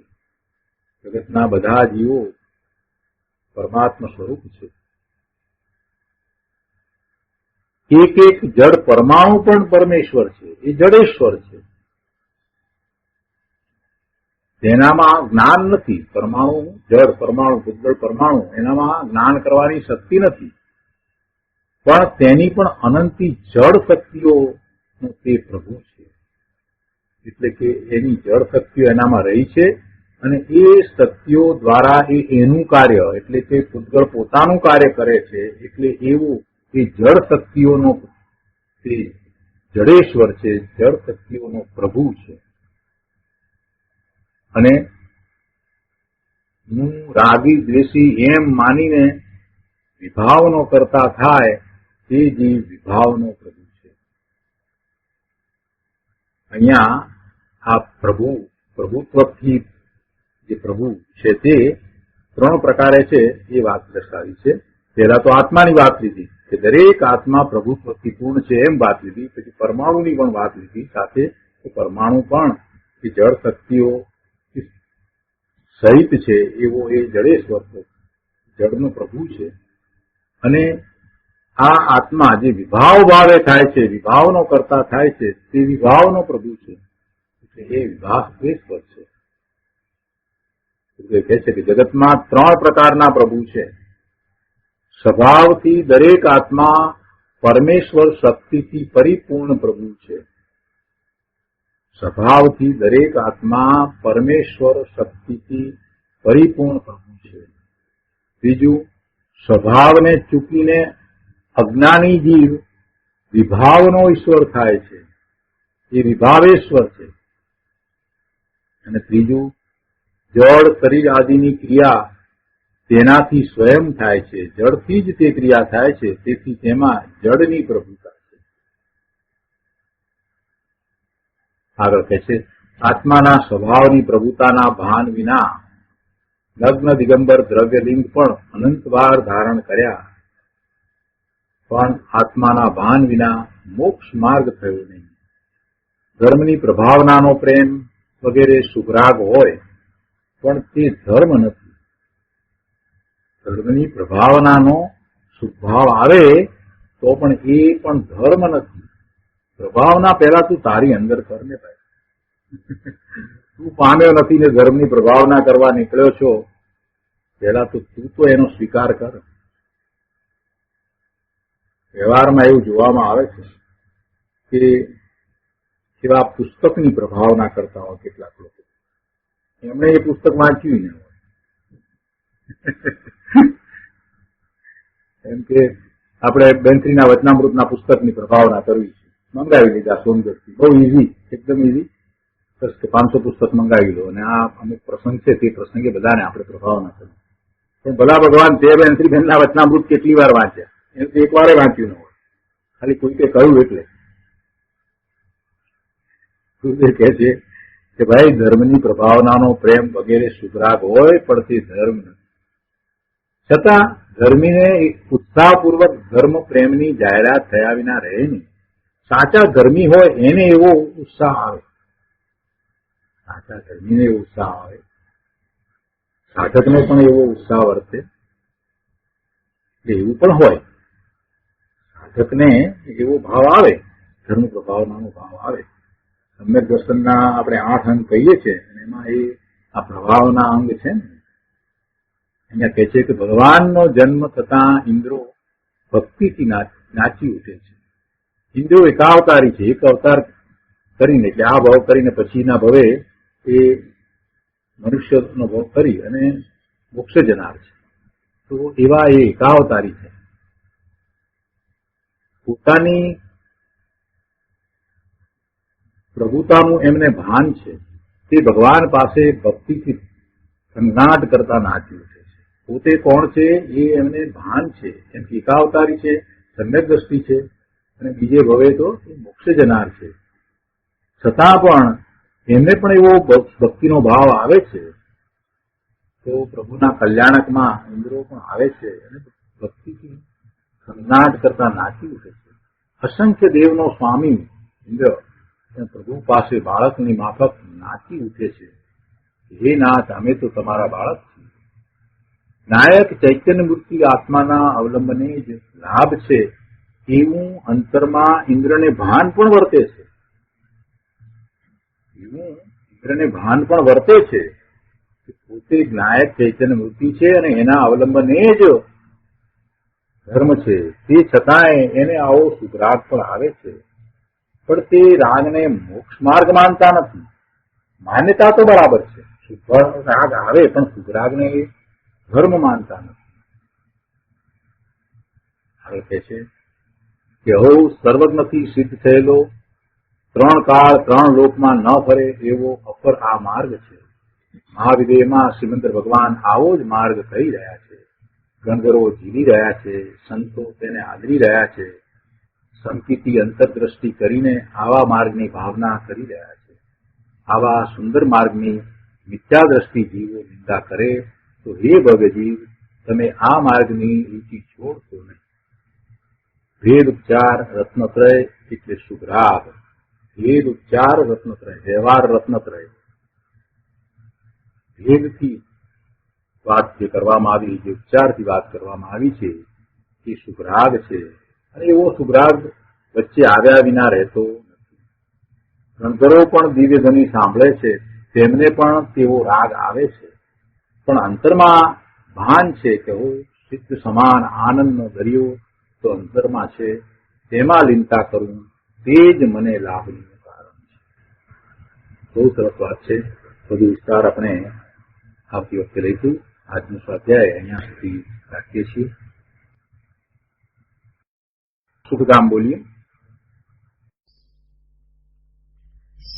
જગતના બધા જીવો પરમાત્મા સ્વરૂપ છે. એક એક જડ પરમાણુ પણ પરમેશ્વર છે. એ જડેશ્વર છે. તેનામાં જ્ઞાન નથી. પરમાણુ, જડ પરમાણુ, ભૂતગળ પરમાણુ, એનામાં જ્ઞાન કરવાની શક્તિ નથી. પણ તેની પણ અનંતી જડ શક્તિઓ તે પ્રભુ છે. એટલે કે એની જડ શક્તિઓ એનામાં રહી છે અને એ શક્તિઓ દ્વારા એનું કાર્ય, એટલે કે ભૂતગળ પોતાનું કાર્ય કરે છે. એટલે એવું એ જડ શક્તિઓનો તે જડેશ્વર છે, જડ શક્તિઓનો પ્રભુ છે. અને હું રાગી દ્વેષી એમ માનીને વિભાવનો કરતા થાય તે જીવ વિભાવનો પ્રભુ છે. અહીંયા આ પ્રભુત્વથી જે પ્રભુ છે તે ત્રણ પ્રકારે છે એ વાત દર્શાવી છે. પહેલા તો આત્માની વાત લીધી કે દરેક આત્મા પ્રભુત્વથી પૂર્ણ છે એમ વાત લીધી. પછી પરમાણુની પણ વાત લીધી સાથે પરમાણુ પણ એ જળ શક્તિઓ સહિત છે એવો એ જડેશ્વર જળનો પ્રભુ છે. અને આ આત્મા જે વિભાવ ભાવે થાય છે, વિભાવનો કરતા થાય છે, તે વિભાવનો પ્રભુ છે. એટલે એ વિભાવેશ્વર છે. કહે છે કે જગતમાં ત્રણ પ્રકારના પ્રભુ છે. સ્વભાવથી દરેક આત્મા પરમેશ્વર શક્તિથી પરિપૂર્ણ પ્રભુ છે. સ્વભાવથી દરેક આત્મા પરમેશ્વર શક્તિથી પરિપૂર્ણ પ્રભુ છે. બીજું, સ્વભાવને ચૂકીને અજ્ઞાની જીવ વિભાવનો ઈશ્વર થાય છે, એ વિભાવેશ્વર છે. અને ત્રીજું, જળ શરીર આદિની ક્રિયા તેનાથી સ્વયં થાય છે, જળથી જ તે ક્રિયા થાય છે, તેથી તેમાં જળની પ્રભુતા છે. આગળ કહે છે આત્માના સ્વભાવની પ્રભુતાના ભાન વિના નગ્ન દિગંબર દ્રવ્યલિંગ પણ અનંતવાર ધારણ કર્યા, પણ આત્માના ભાન વિના મોક્ષ માર્ગ થયો નહીં. ધર્મની પ્રભાવનાનો પ્રેમ વગેરે સુગરાગ હોય, પણ તે ધર્મ નથી. ધર્મની પ્રભાવનાનો સુભાવ આવે તો પણ એ પણ ધર્મ નથી. પ્રભાવના પહેલા તું તારી અંદર કરને ભાઈ. તું પામ્યો નથી ને ધર્મની પ્રભાવના કરવા નીકળ્યો છો, પહેલા તો તું તો એનો સ્વીકાર કર. વ્યવહારમાં એવું જોવામાં આવે છે કે એવા પુસ્તકની પ્રભાવના કરતા હોય કેટલાક લોકો, એમણે એ પુસ્તક વાંચ્યું ન હોય. એમ કે આપણે બેન્થરીના વચનામૃતના પુસ્તકની પ્રભાવના કરવી છે, મંગાવી લીધા સોમગઢથી, બહુ ઇઝી, એકદમ ઇઝી. 10 કે 500 પુસ્તક મંગાવી લો અને આ અમુક પ્રસંગ છે તે પ્રસંગે બધાને આપણે પ્રભાવના કરવી. પણ ભલા ભગવાન તે બેન્થરીબેનના વચનામૃત કેટલી વાર વાંચ્યા? એમ તો એક વારે વાંચ્યું ન હોય, ખાલી કોઈકે કહ્યું એટલે. ગુરુદેવ કહે છે કે ભાઈ ધર્મની પ્રભાવનાનો પ્રેમ વગેરે સુગરાગ હોય, પણ તે ધર્મ નથી. છતાં ધર્મીને ઉત્સાહપૂર્વક ધર્મ પ્રેમની જાહેરાત થયા વિના રહે નહીં. સાચા ધર્મી હોય એને એવો ઉત્સાહ આવે, સાચા ધર્મીને એવો ઉત્સાહ આવે, સાધકને પણ એવો ઉત્સાહ વર્તે. એવું પણ હોય, સાધકને એવો ભાવ આવે, ધર્મ પ્રભાવનાનો ભાવ આવે. સમ્યક દર્શનના આપણે 8 અંગ કહીએ છીએ, અને એમાં એ આ પ્રભાવના અંગ છે ને, અહીંયા કહે છે કે ભગવાનનો જન્મ થતા ઇન્દ્રો ભક્તિથી નાચી ઉઠે છે. ઇન્દ્રો એકાવતારી છે, એક અવતાર કરીને, એટલે આ ભાવ કરીને પછીના ભવે એ મનુષ્યનો ભાવ કરી અને મોક્ષે જનાર છે. તો એવા એ એકાવતારી છે. પોતાની પ્રભુતાનું એમને ભાન છે, તે ભગવાન પાસે ભક્તિથી સંઘાટ કરતા નાચી ઉઠે છે. પોતે કોણ છે એ એમને ભાન છે, એમ કે એકાવતારી છે, સમ્યક દ્રષ્ટિ છે, અને બીજે ભવે તો મોક્ષે જનાર છે. છતાં પણ એમને પણ એવો ભક્તિનો ભાવ આવે છે, તો પ્રભુના કલ્યાણકમાં ઇન્દ્રો પણ આવે છે અને ભક્તિથી સંઘાટ કરતા નાચી ઉઠે છે. અસંખ્ય દેવનો સ્વામી ઇન્દ્ર પ્રભુ પાસે બાળકની માફક નાચી ઉઠે છે. હે નાથ, અમે તો તમારા બાળક છીએ. નાયક ચૈતન્ય મૂર્તિ આત્માના અવલંબને જ લાભ છે, એવું અંતરમાં ઇન્દ્રને ભાન પણ વર્તે છે. એવું ઇન્દ્રને ભાન પણ વર્તે છે કે પોતે નાયક ચૈતન્ય મૂર્તિ છે અને એના અવલંબને જ ધર્મ છે. તે છતાંય એને આવો સુગરાગ પણ આવે છે, પણ તે રાગને મોક્ષ માર્ગ માનતા નથી. માન્યતા તો બરાબર છે, રાગ આવે, પણ સુગરાગને એ ધર્મ માનતા નથી. હવે કહે છે કે હો સર્વજ્ઞથી સિદ્ધ થયેલો, 3 કાળ 3 લોકમાં ન ફરે એવો અપર આ માર્ગ છે. મહાવિદેયમાં શ્રીમંત ભગવાન આવો જ માર્ગ કહી રહ્યા છે. ગણધરો જીવી રહ્યા છે, સંતો તેને આદરી રહ્યા છે. સંકિતિ અંતરદ્રષ્ટિ કરીને આવા માર્ગની ભાવના કરી રહ્યા છે. આવા સુંદર માર્ગની મિથ્યા દ્રષ્ટિ જીવો નિંદા કરે તો હે ભગજીવ, તમે આ માર્ગની રૂચિ છોડશો નહીં. ભેદ ઉપચાર રત્નત્રય એટલે સુગરાગ. ભેદ ઉપચાર રત્નત્રય, વ્યવહાર રત્નત્રય. ભેદથી વાત જે કરવામાં આવી, જે ઉપચારથી વાત કરવામાં આવી છે, એ સુગરાગ છે. અને એવો સુગરાગ વચ્ચે આવ્યા વિના રહેતો નથી. ગણધરો પણ દિવ્ય ધ્વનિ સાંભળે છે, તેમને પણ તેવો રાગ આવે છે, પણ અંતરમાં ભાન છે કે હું સિદ્ધ સમાન આનંદનો દરિયો તો અંતરમાં છે, તેમાં લીનતા કરું તે જ મને લાભનું કારણ છે. બહુ સરસ વાત છે. બધું વિસ્તાર આપણે આવતી વખતે લઈશું. આજનું સ્વાધ્યાય અહીંયા સુધી રાખીએ છીએ. સુખધામ બોલીએ.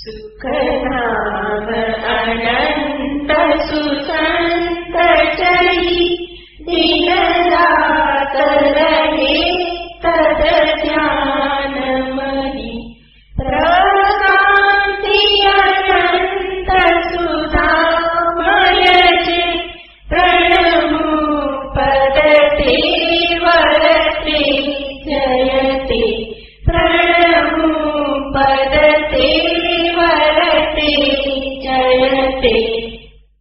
સુખધામ અનંત સુસંત ચરી દિન